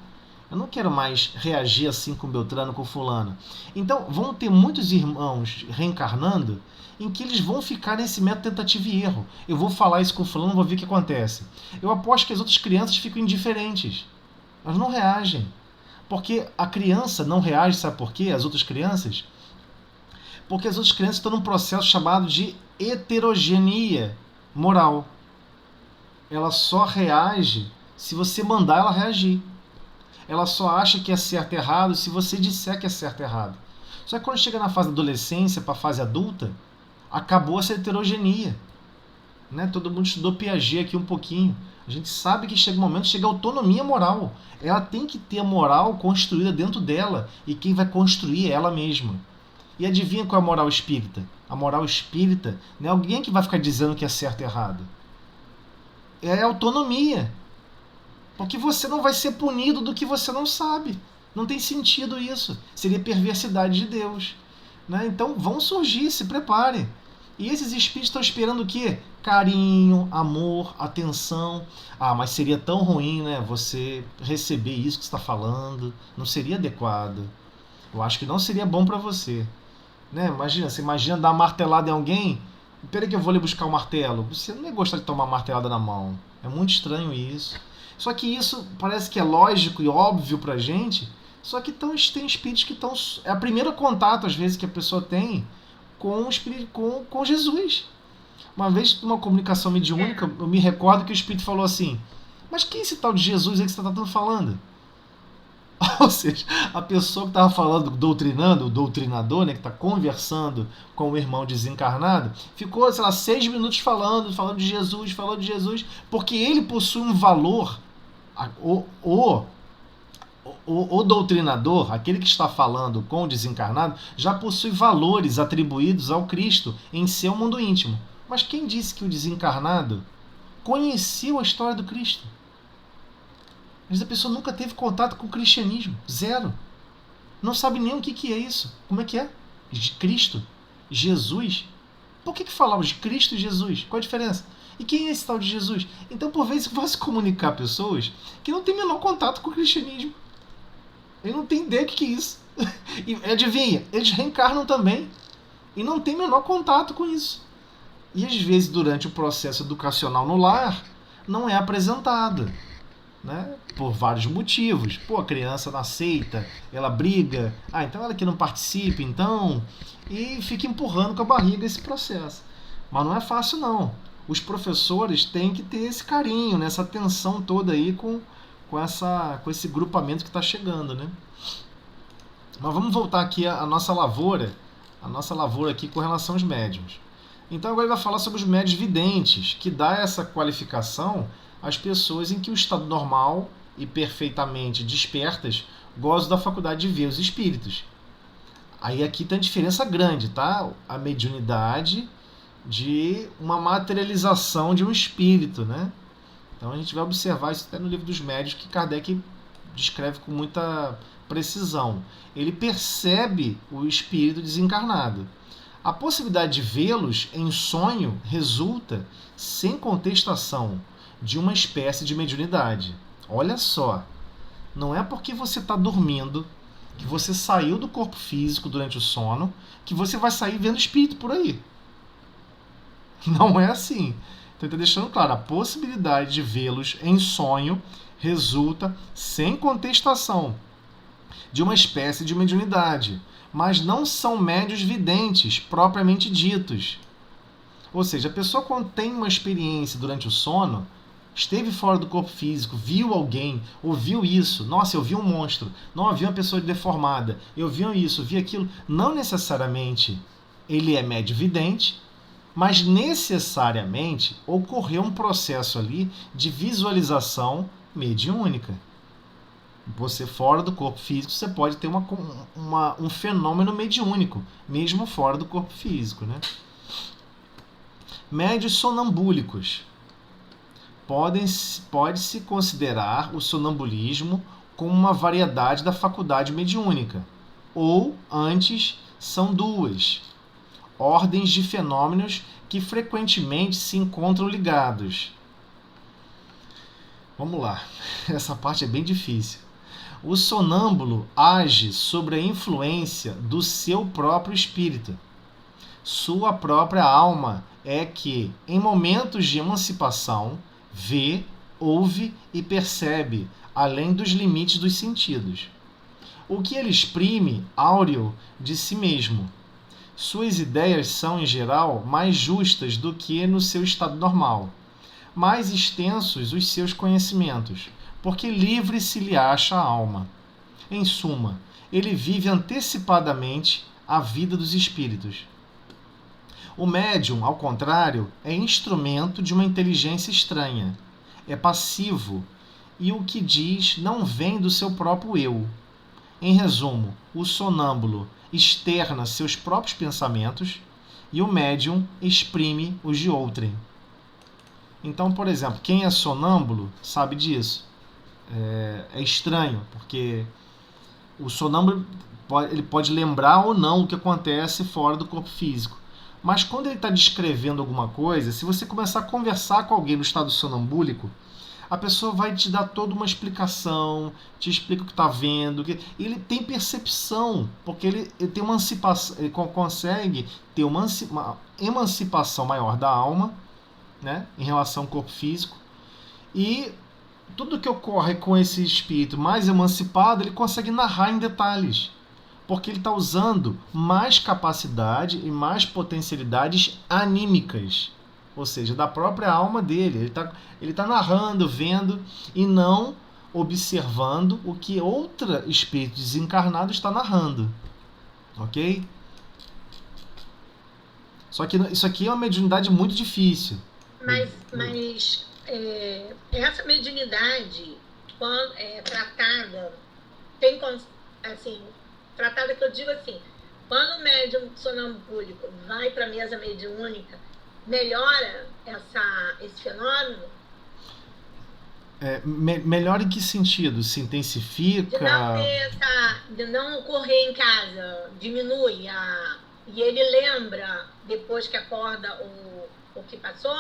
Eu não quero mais reagir assim com Beltrano, com fulano. Então, vão ter muitos irmãos reencarnando em que eles vão ficar nesse método tentativa e erro. Eu vou falar isso com fulano, vou ver o que acontece. Eu aposto que as outras crianças ficam indiferentes. Elas não reagem. Porque a criança não reage, sabe por quê? As outras crianças? Porque as outras crianças estão num processo chamado de heterogeneia moral. Ela só reage se você mandar ela reagir. Ela só acha que é certo e errado se você disser que é certo e errado. Só que quando chega na fase da adolescência para a fase adulta, acabou essa heterogeneia. Né? Todo mundo estudou Piaget aqui um pouquinho. A gente sabe que chega um momento, chega a autonomia moral. Ela tem que ter a moral construída dentro dela. E quem vai construir é ela mesma. E adivinha qual é a moral espírita? A moral espírita não é alguém que vai ficar dizendo que é certo e errado. É autonomia. Porque você não vai ser punido do que você não sabe. Não tem sentido isso. Seria perversidade de Deus. Né? Então vão surgir, se prepare. E esses espíritos estão esperando o quê? Carinho, amor, atenção. Ah, mas seria tão ruim, né? Você receber isso que você está falando. Não seria adequado. Eu acho que não seria bom para você. Né? Você imagina dar uma martelada em alguém. Peraí que eu vou ali buscar o martelo. Você não ia gostar de tomar uma martelada na mão. É muito estranho isso. Só que isso parece que é lógico e óbvio pra gente. Só que tem espíritos que estão... É o primeiro contato, às vezes, que a pessoa tem com o espírito, com Jesus. Uma vez, numa comunicação mediúnica, eu me recordo que o espírito falou assim: mas quem é esse tal de Jesus aí que você está falando? Ou seja, a pessoa que estava falando, doutrinando, o doutrinador, né, que está conversando com o irmão desencarnado, ficou, 6 minutos falando de Jesus, porque ele possui um valor. O doutrinador, aquele que está falando com o desencarnado, já possui valores atribuídos ao Cristo em seu mundo íntimo. Mas quem disse que o desencarnado conheceu a história do Cristo? Mas a pessoa nunca teve contato com o cristianismo. Zero. Não sabe nem o que é isso. Como é que é? Cristo? Jesus? Por que falamos de Cristo e Jesus? Qual a diferença? E quem é esse tal de Jesus? Então, por vezes, vai se comunicar a pessoas que não têm o menor contato com o cristianismo. Ele não tem ideia do que é isso. E adivinha, eles reencarnam também. E não tem o menor contato com isso. E às vezes, durante o processo educacional no lar, não é apresentado. Né? Por vários motivos. Pô, a criança não aceita, ela briga. Ah, então ela que não participa, então. E fica empurrando com a barriga esse processo. Mas não é fácil, não. Os professores têm que ter esse carinho, né? Essa atenção toda aí com esse grupamento que está chegando, né? Mas vamos voltar aqui à nossa lavoura aqui com relação aos médiuns. Então agora ele vai falar sobre os médiuns videntes, que dá essa qualificação às pessoas em que o estado normal e perfeitamente despertas gozam da faculdade de ver os espíritos. Aí aqui tem uma diferença grande, tá? A mediunidade de uma materialização de um espírito, né? Então a gente vai observar isso até no livro dos médiuns, que Kardec descreve com muita precisão. Ele percebe o espírito desencarnado. A possibilidade de vê-los em sonho resulta, sem contestação, de uma espécie de mediunidade. Olha só, não é porque você está dormindo, que você saiu do corpo físico durante o sono, que você vai sair vendo espírito por aí. Não é assim. Então está deixando claro, a possibilidade de vê-los em sonho resulta, sem contestação, de uma espécie de mediunidade, mas não são médiuns videntes propriamente ditos. Ou seja, a pessoa quando tem uma experiência durante o sono, esteve fora do corpo físico, viu alguém, ouviu isso, nossa, eu vi um monstro, não, eu vi uma pessoa deformada, eu vi isso, eu vi aquilo, não necessariamente ele é médium vidente, mas necessariamente ocorreu um processo ali de visualização mediúnica. Você fora do corpo físico, você pode ter um fenômeno mediúnico, mesmo fora do corpo físico, né? Médiuns sonambúlicos. Pode-se considerar o sonambulismo como uma variedade da faculdade mediúnica, ou, antes, são duas ordens de fenômenos que frequentemente se encontram ligados. Vamos lá, essa parte é bem difícil. O sonâmbulo age sobre a influência do seu próprio espírito. Sua própria alma é que, em momentos de emancipação, vê, ouve e percebe, além dos limites dos sentidos. O que ele exprime, áureo de si mesmo. Suas ideias são, em geral, mais justas do que no seu estado normal. Mais extensos os seus conhecimentos, porque livre se lhe acha a alma. Em suma, ele vive antecipadamente a vida dos espíritos. O médium, ao contrário, é instrumento de uma inteligência estranha. É passivo, e o que diz não vem do seu próprio eu. Em resumo, o sonâmbulo externa seus próprios pensamentos e o médium exprime os de outrem. Então, por exemplo, quem é sonâmbulo sabe disso. É estranho, porque o sonâmbulo ele pode lembrar ou não o que acontece fora do corpo físico. Mas quando ele está descrevendo alguma coisa, se você começar a conversar com alguém no estado sonambúlico, a pessoa vai te dar toda uma explicação, te explica o que está vendo. Ele tem percepção, porque ele tem uma emancipação, ele consegue ter uma emancipação maior da alma, né, em relação ao corpo físico. E tudo que ocorre com esse espírito mais emancipado, ele consegue narrar em detalhes, porque ele está usando mais capacidade e mais potencialidades anímicas, ou seja, da própria alma dele. Ele tá narrando, vendo, e não observando o que outro espírito desencarnado está narrando. Ok? Só que isso aqui é uma mediunidade muito difícil. Mas essa mediunidade, quando é tratada, tem assim, tratada que eu digo assim, quando o médium sonambúlico vai para a mesa mediúnica, melhora esse fenômeno? Melhor em que sentido? Se intensifica? De não ocorrer em casa, diminui e ele lembra depois que acorda o que passou?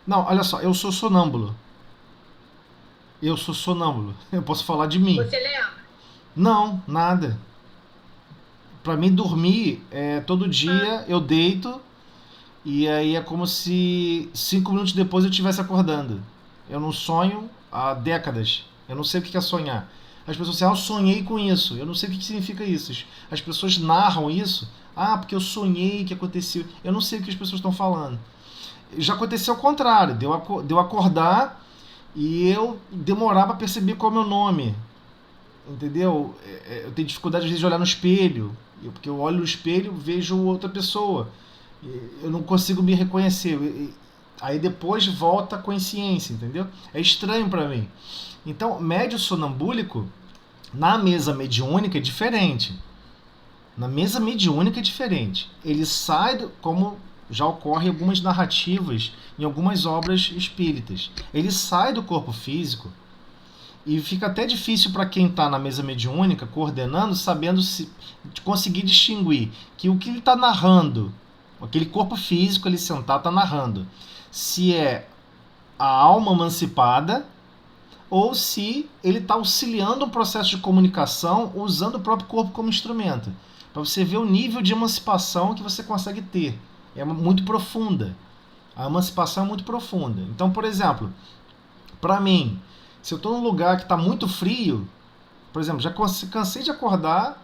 Não, olha só, eu sou sonâmbulo. Eu posso falar de mim. Você lembra? Não, nada. Pra mim, dormir, todo dia eu deito e aí é como se 5 minutos depois eu estivesse acordando. Eu não sonho há décadas. Eu não sei o que é sonhar. As pessoas dizem, eu sonhei com isso. Eu não sei o que significa isso. As pessoas narram isso. Porque eu sonhei que aconteceu. Eu não sei o que as pessoas estão falando. Já aconteceu ao contrário. De eu acordar e eu demorar para perceber qual é o meu nome. Entendeu? Eu tenho dificuldade às vezes de olhar no espelho. Porque eu olho no espelho e vejo outra pessoa. Eu não consigo me reconhecer. Aí depois volta a consciência, entendeu? É estranho para mim. Então, médio sonambúlico, na mesa mediúnica é diferente. Na mesa mediúnica é diferente. Ele sai, como já ocorre em algumas narrativas, em algumas obras espíritas. Ele sai do corpo físico e fica até difícil para quem está na mesa mediúnica, coordenando, sabendo conseguir distinguir que o que ele está narrando, aquele corpo físico ele sentado está narrando, se é a alma emancipada ou se ele está auxiliando um processo de comunicação usando o próprio corpo como instrumento. Para você ver o nível de emancipação que você consegue ter. É muito profunda. A emancipação é muito profunda. Então, por exemplo, para mim, se eu estou num lugar que está muito frio, por exemplo, já cansei de acordar,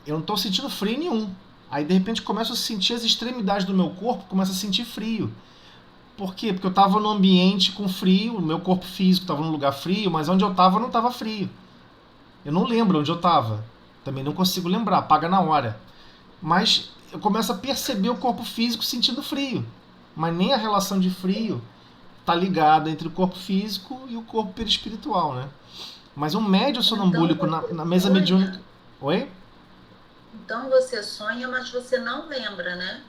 eu não estou sentindo frio nenhum. Aí, de repente, começo a sentir as extremidades do meu corpo, começo a sentir frio. Por quê? Porque eu estava num ambiente com frio, o meu corpo físico estava num lugar frio, mas onde eu estava não estava frio. Eu não lembro onde eu estava. Também não consigo lembrar, apaga na hora. Mas eu começo a perceber o corpo físico sentindo frio. Mas nem a relação de frio está ligada entre o corpo físico e o corpo perispiritual, né? Mas um médio sonambúlico na mesa mediúnica... Oi? Então você sonha, mas você não lembra, né?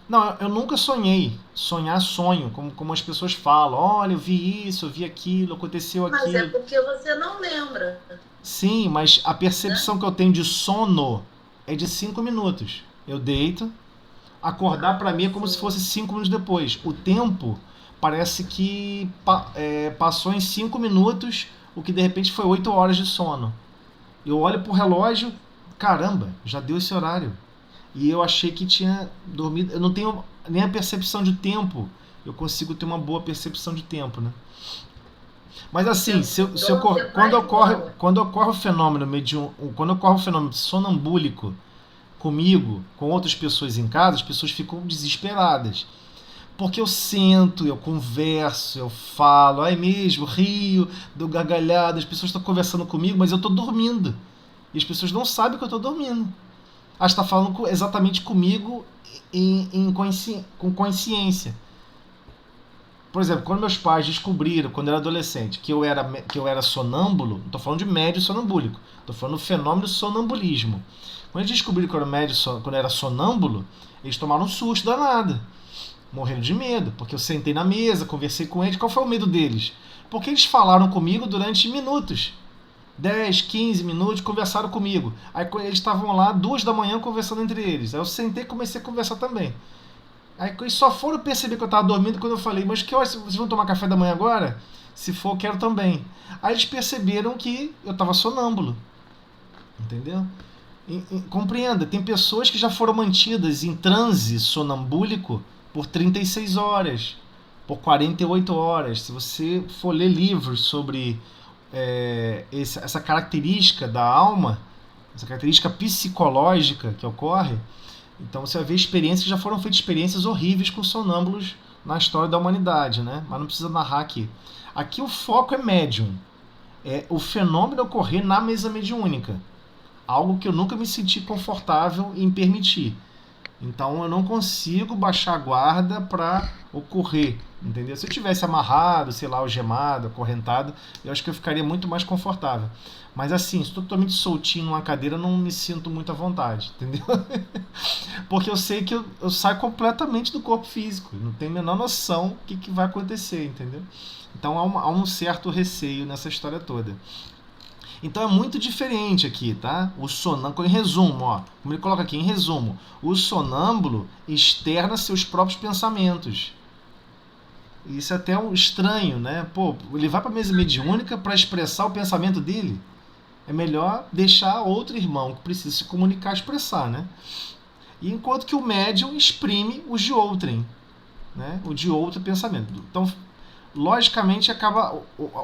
Não, eu nunca sonhei. Sonhar sonho, como as pessoas falam. Olha, eu vi isso, eu vi aquilo, aconteceu aquilo. Mas é porque você não lembra. Sim, mas a percepção que eu tenho de sono é de 5 minutos. Eu deito, acordar para mim é como se fosse 5 minutos depois. O tempo parece que passou em 5 minutos, o que de repente foi 8 horas de sono. Eu olho pro relógio, caramba, já deu esse horário. E eu achei que tinha dormido. Eu não tenho nem a percepção de tempo. Eu consigo ter uma boa percepção de tempo, né? Mas assim, quando ocorre o fenômeno quando ocorre o fenômeno sonambúlico comigo, com outras pessoas em casa, as pessoas ficam desesperadas. Porque eu sento, eu converso, eu falo, é mesmo, rio, dou gargalhada, as pessoas estão conversando comigo, mas eu estou dormindo. E as pessoas não sabem que eu estou dormindo. Elas estão falando exatamente comigo com consciência. Por exemplo, quando meus pais descobriram, quando eu era adolescente, que eu era sonâmbulo, não estou falando de médio sonambúlico, estou falando do fenômeno sonambulismo. Quando eles descobriram que eu era quando eu era sonâmbulo, eles tomaram um susto danado. Morreram de medo, porque eu sentei na mesa, conversei com eles. Qual foi o medo deles? Porque eles falaram comigo durante minutos. 10, 15 minutos, conversaram comigo. Aí eles estavam lá 2 da manhã conversando entre eles. Aí eu sentei e comecei a conversar também. Aí eles só foram perceber que eu estava dormindo quando eu falei, mas que horas vocês vão tomar café da manhã agora? Se for, quero também. Aí eles perceberam que eu estava sonâmbulo. Entendeu? Compreenda, tem pessoas que já foram mantidas em transe sonambúlico por 36 horas, por 48 horas. Se você for ler livros sobre essa característica da alma, essa característica psicológica que ocorre, então você vai ver experiências que já foram feitas, experiências horríveis com sonâmbulos na história da humanidade, né? Mas não precisa narrar aqui. Aqui o foco é médium, é o fenômeno ocorrer na mesa mediúnica. Algo que eu nunca me senti confortável em permitir. Então eu não consigo baixar a guarda para ocorrer, entendeu? Se eu tivesse amarrado, sei lá, algemado, acorrentado, eu acho que eu ficaria muito mais confortável. Mas assim, estou totalmente soltinho numa cadeira, não me sinto muito à vontade, entendeu? Porque eu sei que eu saio completamente do corpo físico, não tenho a menor noção do que vai acontecer, entendeu? Então há um certo receio nessa história toda. Então é muito diferente aqui, tá? O sonâmbulo, em resumo, ó, como ele coloca aqui, em resumo, o sonâmbulo externa seus próprios pensamentos. Isso é até estranho, né? Pô, ele vai para a mesa mediúnica para expressar o pensamento dele. É melhor deixar outro irmão que precisa se comunicar expressar, né? E enquanto que o médium exprime os de outrem, né? O de outro pensamento. Então, logicamente,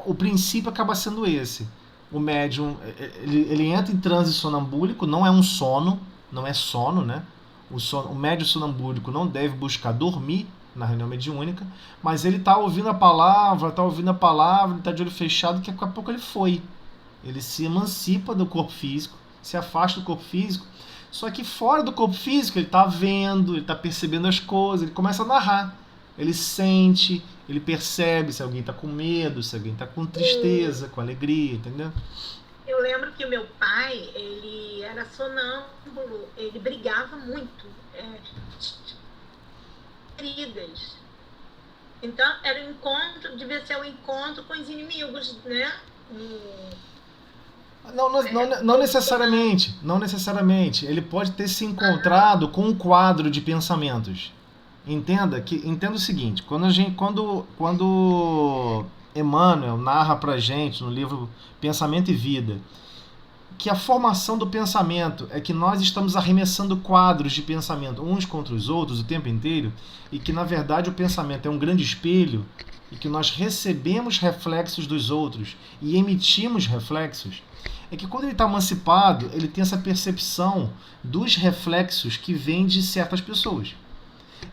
o princípio acaba sendo esse. O médium, ele entra em transe sonambúlico, não é um sono, não é sono, né? O médium sonambúlico não deve buscar dormir na reunião mediúnica, mas ele está ouvindo a palavra, ele está de olho fechado, que daqui a pouco ele foi. Ele se emancipa do corpo físico, se afasta do corpo físico, só que fora do corpo físico ele está vendo, ele está percebendo as coisas, ele começa a narrar. Ele sente, ele percebe se alguém está com medo, se alguém está com tristeza, com alegria, entendeu? Eu lembro que o meu pai, ele era sonâmbulo, ele brigava muito, feridas. Então, era um encontro, devia ser um encontro com os inimigos, né? Não necessariamente, não necessariamente. Ele pode ter se encontrado com um quadro de pensamentos. Entenda o seguinte, quando Emmanuel narra pra gente no livro Pensamento e Vida, que a formação do pensamento é que nós estamos arremessando quadros de pensamento uns contra os outros o tempo inteiro, e que na verdade o pensamento é um grande espelho, e que nós recebemos reflexos dos outros e emitimos reflexos, é que quando ele está emancipado, ele tem essa percepção dos reflexos que vêm de certas pessoas.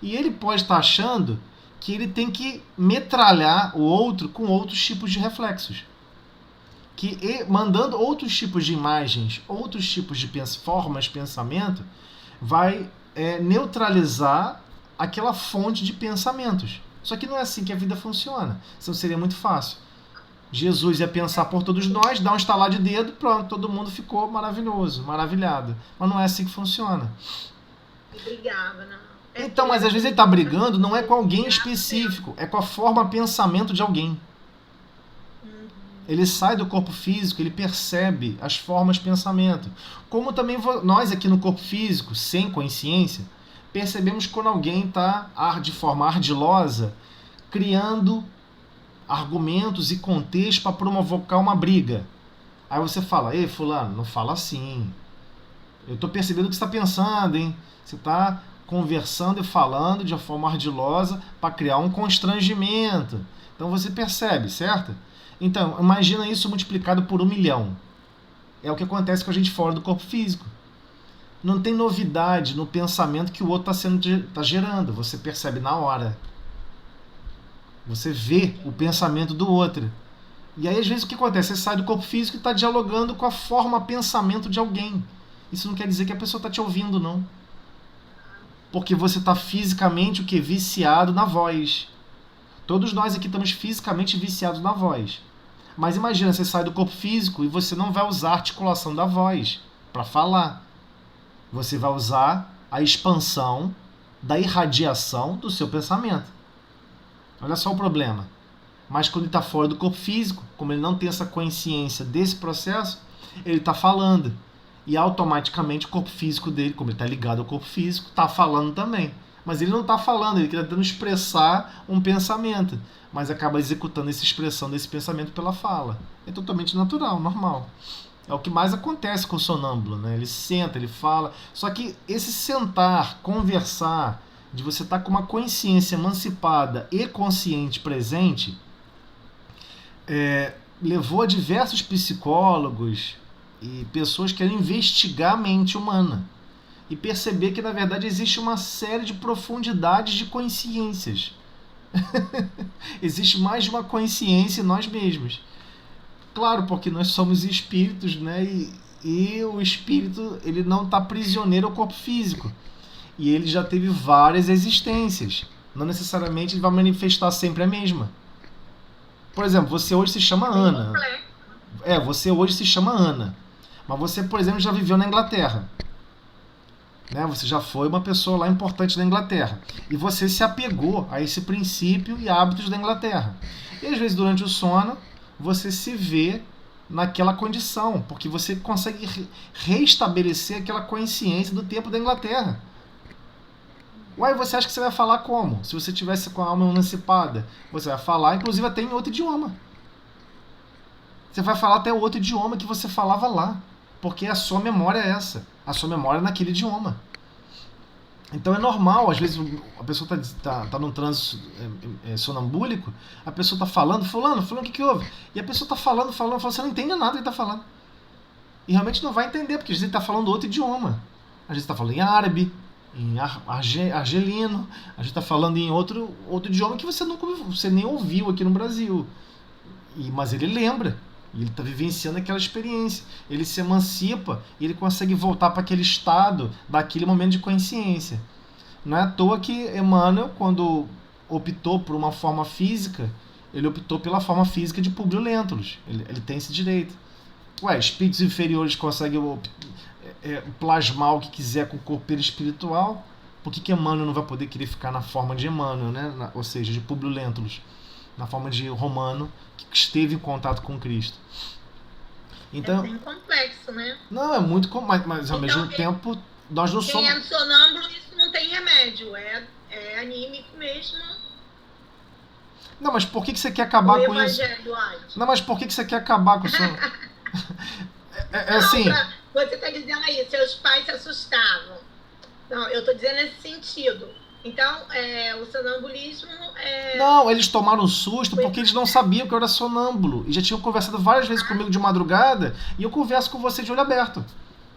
E ele pode estar achando que ele tem que metralhar o outro com outros tipos de reflexos. Mandando outros tipos de imagens, outros tipos de formas de pensamento, vai neutralizar aquela fonte de pensamentos. Só que não é assim que a vida funciona. Isso seria muito fácil. Jesus ia pensar por todos nós, dar um estalar de dedo, pronto, todo mundo ficou maravilhoso, maravilhado. Mas não é assim que funciona. Brigava, não. Então, mas às vezes ele está brigando não é com alguém específico, é com a forma pensamento de alguém. Ele sai do corpo físico, ele percebe as formas de pensamento. Como também nós aqui no corpo físico, sem consciência, percebemos quando alguém está de forma ardilosa, criando argumentos e contexto para provocar uma briga. Aí você fala, ei fulano, não fala assim. Eu estou percebendo o que você está pensando, hein? Você está conversando e falando de uma forma ardilosa para criar um constrangimento. Então você percebe, certo? Então, imagina isso multiplicado por 1 milhão. É o que acontece com a gente fora do corpo físico. Não tem novidade no pensamento que o outro está gerando. Você percebe na hora. Você vê o pensamento do outro. E aí, às vezes, o que acontece? Você sai do corpo físico e está dialogando com a forma pensamento de alguém. Isso não quer dizer que a pessoa está te ouvindo, não. Porque você está fisicamente viciado na voz. Todos nós aqui estamos fisicamente viciados na voz. Mas imagina, você sai do corpo físico e você não vai usar a articulação da voz para falar. Você vai usar a expansão da irradiação do seu pensamento. Olha só o problema. Mas quando ele está fora do corpo físico, como ele não tem essa consciência desse processo, ele está falando. E automaticamente o corpo físico dele, como ele está ligado ao corpo físico, está falando também. Mas ele não está falando, ele está tentando expressar um pensamento, mas acaba executando essa expressão desse pensamento pela fala. É totalmente natural, normal. É o que mais acontece com o sonâmbulo, né? Ele senta, ele fala. Só que esse sentar, conversar, de você estar com uma consciência emancipada e consciente presente, levou a diversos psicólogos e pessoas que querem investigar a mente humana e perceber que, na verdade, existe uma série de profundidades de consciências. Existe mais de uma consciência em nós mesmos. Claro, porque nós somos espíritos, né? E o espírito, ele não está prisioneiro ao corpo físico. E ele já teve várias existências. Não necessariamente ele vai manifestar sempre a mesma. Por exemplo, você hoje se chama Ana. Você hoje se chama Ana. Mas você, por exemplo, já viveu na Inglaterra. Né? Você já foi uma pessoa lá importante na Inglaterra. E você se apegou a esse princípio e hábitos da Inglaterra. E às vezes, durante o sono, você se vê naquela condição, porque você consegue reestabelecer aquela consciência do tempo da Inglaterra. Uai, você acha que você vai falar como? Se você tivesse com a alma emancipada, você vai falar, inclusive até em outro idioma. Você vai falar até outro idioma que você falava lá, porque a sua memória é essa. A sua memória é naquele idioma. Então é normal, às vezes a pessoa tá num trânsito sonambúlico, a pessoa tá falando, fulano, o que houve? E a pessoa tá falando, você não entende nada que ele tá falando. E realmente não vai entender, porque às vezes ele tá falando outro idioma. Às vezes tá falando em árabe, em argelino, a gente tá falando em outro idioma que você nem ouviu aqui no Brasil. Mas ele lembra. E ele está vivenciando aquela experiência. Ele se emancipa e ele consegue voltar para aquele estado daquele momento de consciência. Não é à toa que Emmanuel, quando optou por uma forma física, ele optou pela forma física de Publio Lentulus. Ele tem esse direito. Espíritos inferiores conseguem plasmar o que quiser com o corpo espiritual. Por que Emmanuel não vai poder querer ficar na forma de Emmanuel, né? Ou seja, de Publio Lentulus? Na forma de Romano, que esteve em contato com Cristo. Então, é bem complexo, né? Não, é muito complexo, mas ao mesmo tempo, nós não somos... Quem é sonâmbulo, isso não tem remédio, é anímico mesmo. Não, mas por que você quer acabar com isso? Não, mas por que você quer acabar com isso? Assim... Você está dizendo aí, seus pais se assustavam. Não, eu estou dizendo nesse sentido. Então, o sonambulismo Não, eles tomaram um susto porque eles não sabiam que eu era sonâmbulo. E já tinham conversado várias vezes comigo de madrugada. E eu converso com você de olho aberto.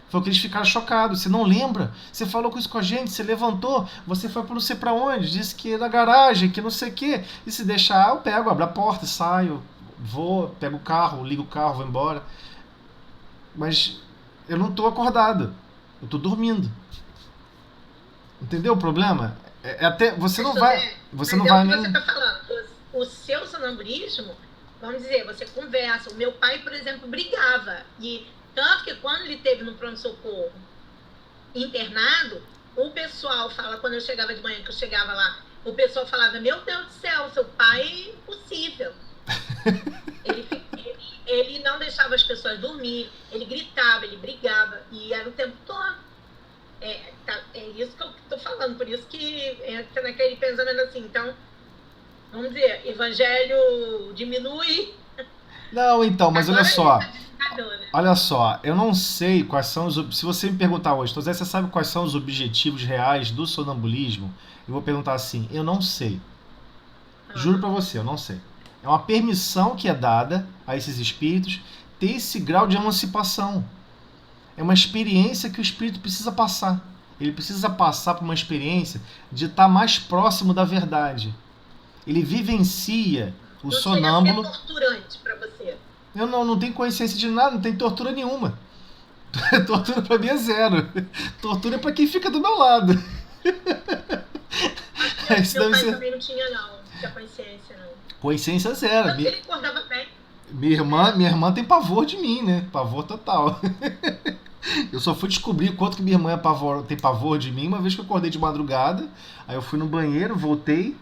Foi que eles ficaram chocados. Você não lembra? Você falou com isso com a gente, você levantou, você foi para não sei para onde, disse que é na garagem, que não sei o quê. E se deixar, eu pego, abro a porta, saio, vou, pego o carro, ligo o carro, vou embora. Mas eu não estou acordado. Eu estou dormindo. Entendeu o problema? Até você não vai. Você não vai nem. Você está falando. O seu sonambulismo, vamos dizer, você conversa. O meu pai, por exemplo, brigava. E tanto que quando ele esteve no pronto-socorro internado, o pessoal fala, quando eu chegava de manhã, que eu chegava lá, o pessoal falava: meu Deus do céu, seu pai é impossível. Ele não deixava as pessoas dormir, ele gritava, ele brigava, e era o tempo todo. É isso que eu estou falando, por isso que entra naquele pensamento assim. Então, vamos dizer, evangelho diminui. Não, então, mas agora olha só. né? Olha só, eu não sei quais são os... Se você me perguntar hoje, José, você sabe quais são os objetivos reais do sonambulismo? Eu vou perguntar assim, eu não sei. Juro pra você, eu não sei. É uma permissão que é dada a esses espíritos ter esse grau de emancipação. É uma experiência que o espírito precisa passar. Ele precisa passar por uma experiência de estar mais próximo da verdade. Ele vivencia o sonâmbulo. Não seria torturante para você? Eu não tenho consciência de nada, não tem tortura nenhuma. Tortura para mim é zero. Tortura é para quem fica do meu lado. Meu pai também não tinha, não. Não tinha consciência, não. Consciência zero. Ele acordava bem. Minha irmã tem pavor de mim, né? Pavor total. Eu só fui descobrir quanto que minha irmã tem pavor de mim uma vez que eu acordei de madrugada. Aí eu fui no banheiro, voltei.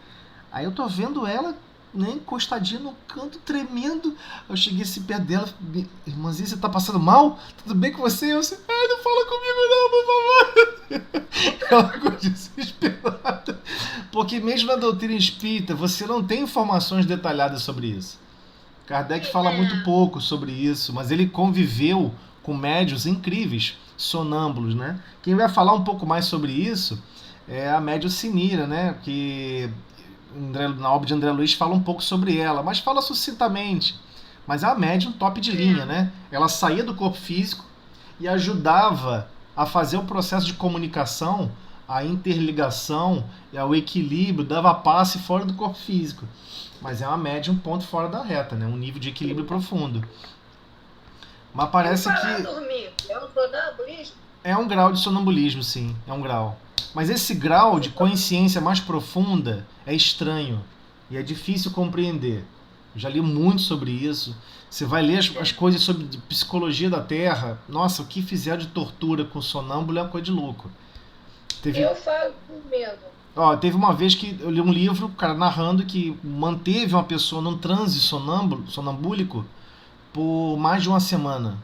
Aí eu tô vendo ela, né, encostadinha no canto, tremendo. Eu cheguei assim perto dela. Irmãzinha, você tá passando mal? Tudo bem com você? Eu disse, não fala comigo não, por favor. Ela ficou desesperada. Porque mesmo na doutrina espírita, você não tem informações detalhadas sobre isso. Kardec fala muito pouco sobre isso, mas ele conviveu com médiuns incríveis, sonâmbulos, né? Quem vai falar um pouco mais sobre isso é a médium Sinira, né? Que na obra de André Luiz fala um pouco sobre ela, mas fala sucintamente. Mas é uma médium top de linha, né? Ela saía do corpo físico e ajudava a fazer o processo de comunicação, a interligação, o equilíbrio, dava passe fora do corpo físico. Mas é uma média, um ponto fora da reta, né? Um nível de equilíbrio profundo. Mas parece que... dormir. É um sonambulismo? É um grau de sonambulismo, sim. É um grau. Mas esse grau de consciência mais profunda é estranho. E é difícil compreender. Eu já li muito sobre isso. Você vai ler as coisas sobre psicologia da Terra. Nossa, o que fizeram de tortura com sonâmbulo é uma coisa de louco. Eu falo com medo. Teve uma vez que eu li um livro, o cara narrando que manteve uma pessoa num transe sonambúlico por mais de uma semana.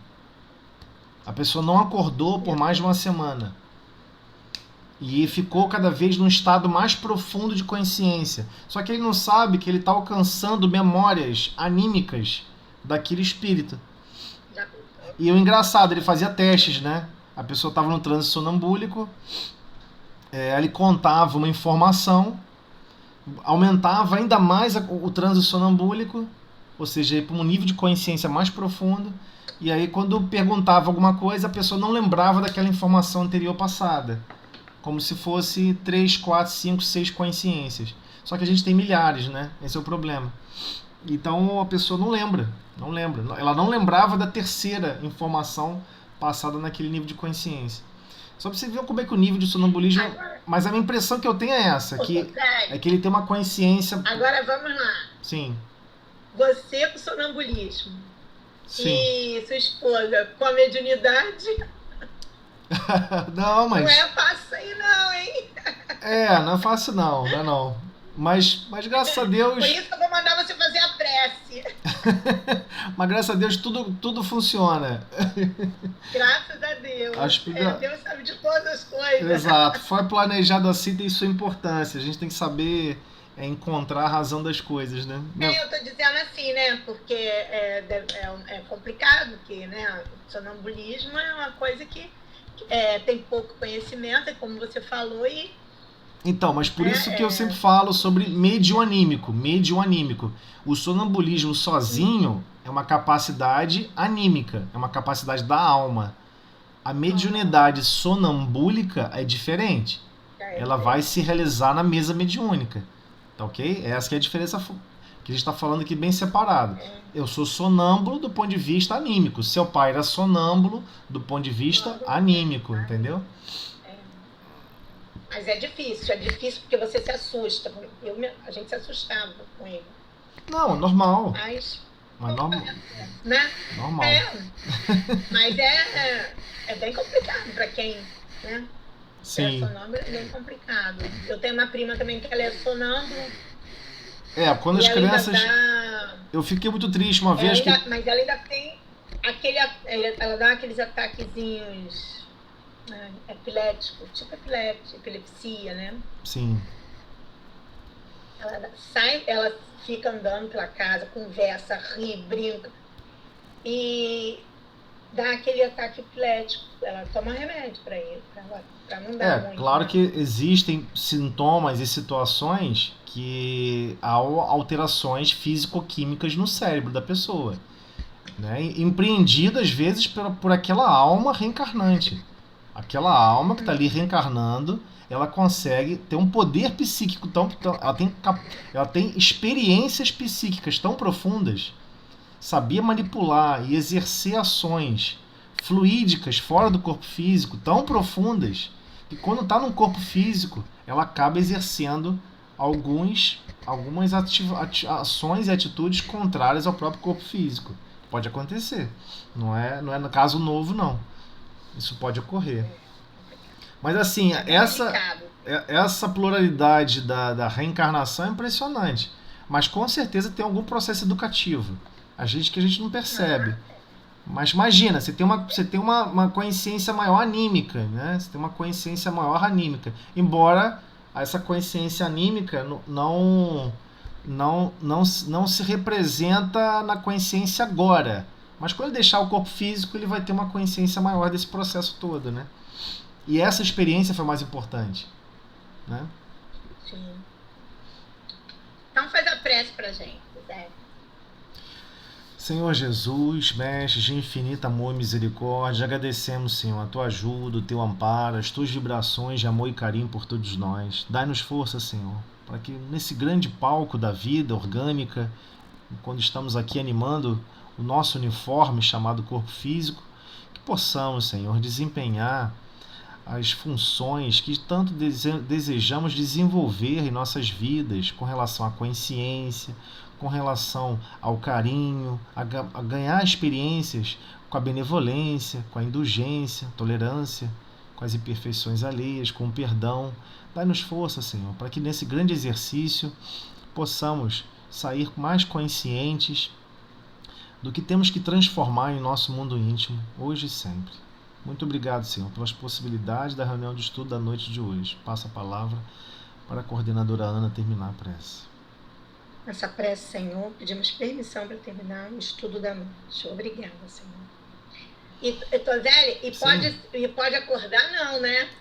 A pessoa não acordou por mais de uma semana. E ficou cada vez num estado mais profundo de consciência. Só que ele não sabe que ele está alcançando memórias anímicas daquele espírito. E o engraçado, ele fazia testes, né? A pessoa estava no transe sonambúlico, ele contava uma informação, aumentava ainda mais o transe sonambúlico, ou seja, para um nível de consciência mais profundo. E aí, quando perguntava alguma coisa, a pessoa não lembrava daquela informação anterior passada. Como se fosse 3, 4, 5, 6 consciências. Só que a gente tem milhares, né? Esse é o problema. Então a pessoa não lembra. Ela não lembrava da terceira informação passada naquele nível de consciência. Só pra você ver como é que o nível de sonambulismo... Mas a minha impressão que eu tenho é essa, é que ele tem uma consciência... Agora vamos lá. Sim. Você com sonambulismo. Sim. E sua esposa com a mediunidade... Não, mas... Não é fácil aí não, hein? Não é fácil não, não é não. Mas graças a Deus... Por isso que eu vou mandar você fazer a prece. Mas graças a Deus tudo funciona. Graças a Deus. Deus sabe de todas as coisas. Exato. Foi planejado assim, tem sua importância. A gente tem que saber encontrar a razão das coisas, né? Eu tô dizendo assim, né? Porque é complicado, que, né? O sonambulismo é uma coisa que tem pouco conhecimento, como você falou, e... Então, mas por isso que eu sempre falo sobre medium anímico. O sonambulismo sozinho é uma capacidade anímica, é uma capacidade da alma. A mediunidade sonambúlica é diferente. Ela vai se realizar na mesa mediúnica. Tá ok? Essa que é a diferença que a gente está falando aqui bem separado. Eu sou sonâmbulo do ponto de vista anímico. Seu pai era sonâmbulo do ponto de vista anímico, entendeu? Mas é difícil porque você se assusta. A gente se assustava com ele. Não, normal. Mas normal. Né? Normal. Mas é bem complicado para quem, né? Sim. É sonâmbulo, é bem complicado. Eu tenho uma prima também que ela é sonâmbula. Quando as crianças... Eu fiquei muito triste uma vez que... Mas ela ainda tem ela dá aqueles ataquezinhos epiléticos, tipo epilepsia, né? Sim. Ela fica andando pela casa, conversa, ri, brinca e dá aquele ataque epilético. Ela toma remédio para ele, para não dar muito. Claro que existem sintomas e situações que há alterações físico-químicas no cérebro da pessoa, né? Empreendido às vezes por aquela alma reencarnante. Aquela alma que está ali reencarnando, ela consegue ter um poder psíquico ela tem experiências psíquicas tão profundas, sabia manipular e exercer ações fluídicas fora do corpo físico tão profundas que quando está no corpo físico ela acaba exercendo algumas ações e atitudes contrárias ao próprio corpo físico. Pode acontecer, não é no caso novo não. Isso pode ocorrer. Mas assim, essa pluralidade da reencarnação é impressionante. Mas com certeza tem algum processo educativo. Que a gente não percebe. Mas imagina, você tem uma consciência maior anímica, né? Você tem uma consciência maior anímica. Embora essa consciência anímica não se representa na consciência agora. Mas quando ele deixar o corpo físico, ele vai ter uma consciência maior desse processo todo, né? E essa experiência foi mais importante, né? Sim. Então faz a prece pra gente, Zé. Senhor Jesus, Mestre de infinito amor e misericórdia, agradecemos, Senhor, a Tua ajuda, o Teu amparo, as Tuas vibrações de amor e carinho por todos nós. Dai-nos força, Senhor, para que nesse grande palco da vida orgânica, quando estamos aqui animando o nosso uniforme chamado corpo físico, que possamos, Senhor, desempenhar as funções que tanto desejamos desenvolver em nossas vidas com relação à consciência, com relação ao carinho, a ganhar experiências com a benevolência, com a indulgência, tolerância, com as imperfeições alheias, com o perdão. Dai-nos força, Senhor, para que nesse grande exercício possamos sair mais conscientes do que temos que transformar em nosso mundo íntimo, hoje e sempre. Muito obrigado, Senhor, pelas possibilidades da reunião de estudo da noite de hoje. Passo a palavra para a coordenadora Ana terminar a prece. Nessa prece, Senhor, pedimos permissão para terminar o estudo da noite. Obrigada, Senhor. E Tozelli, pode acordar não, né?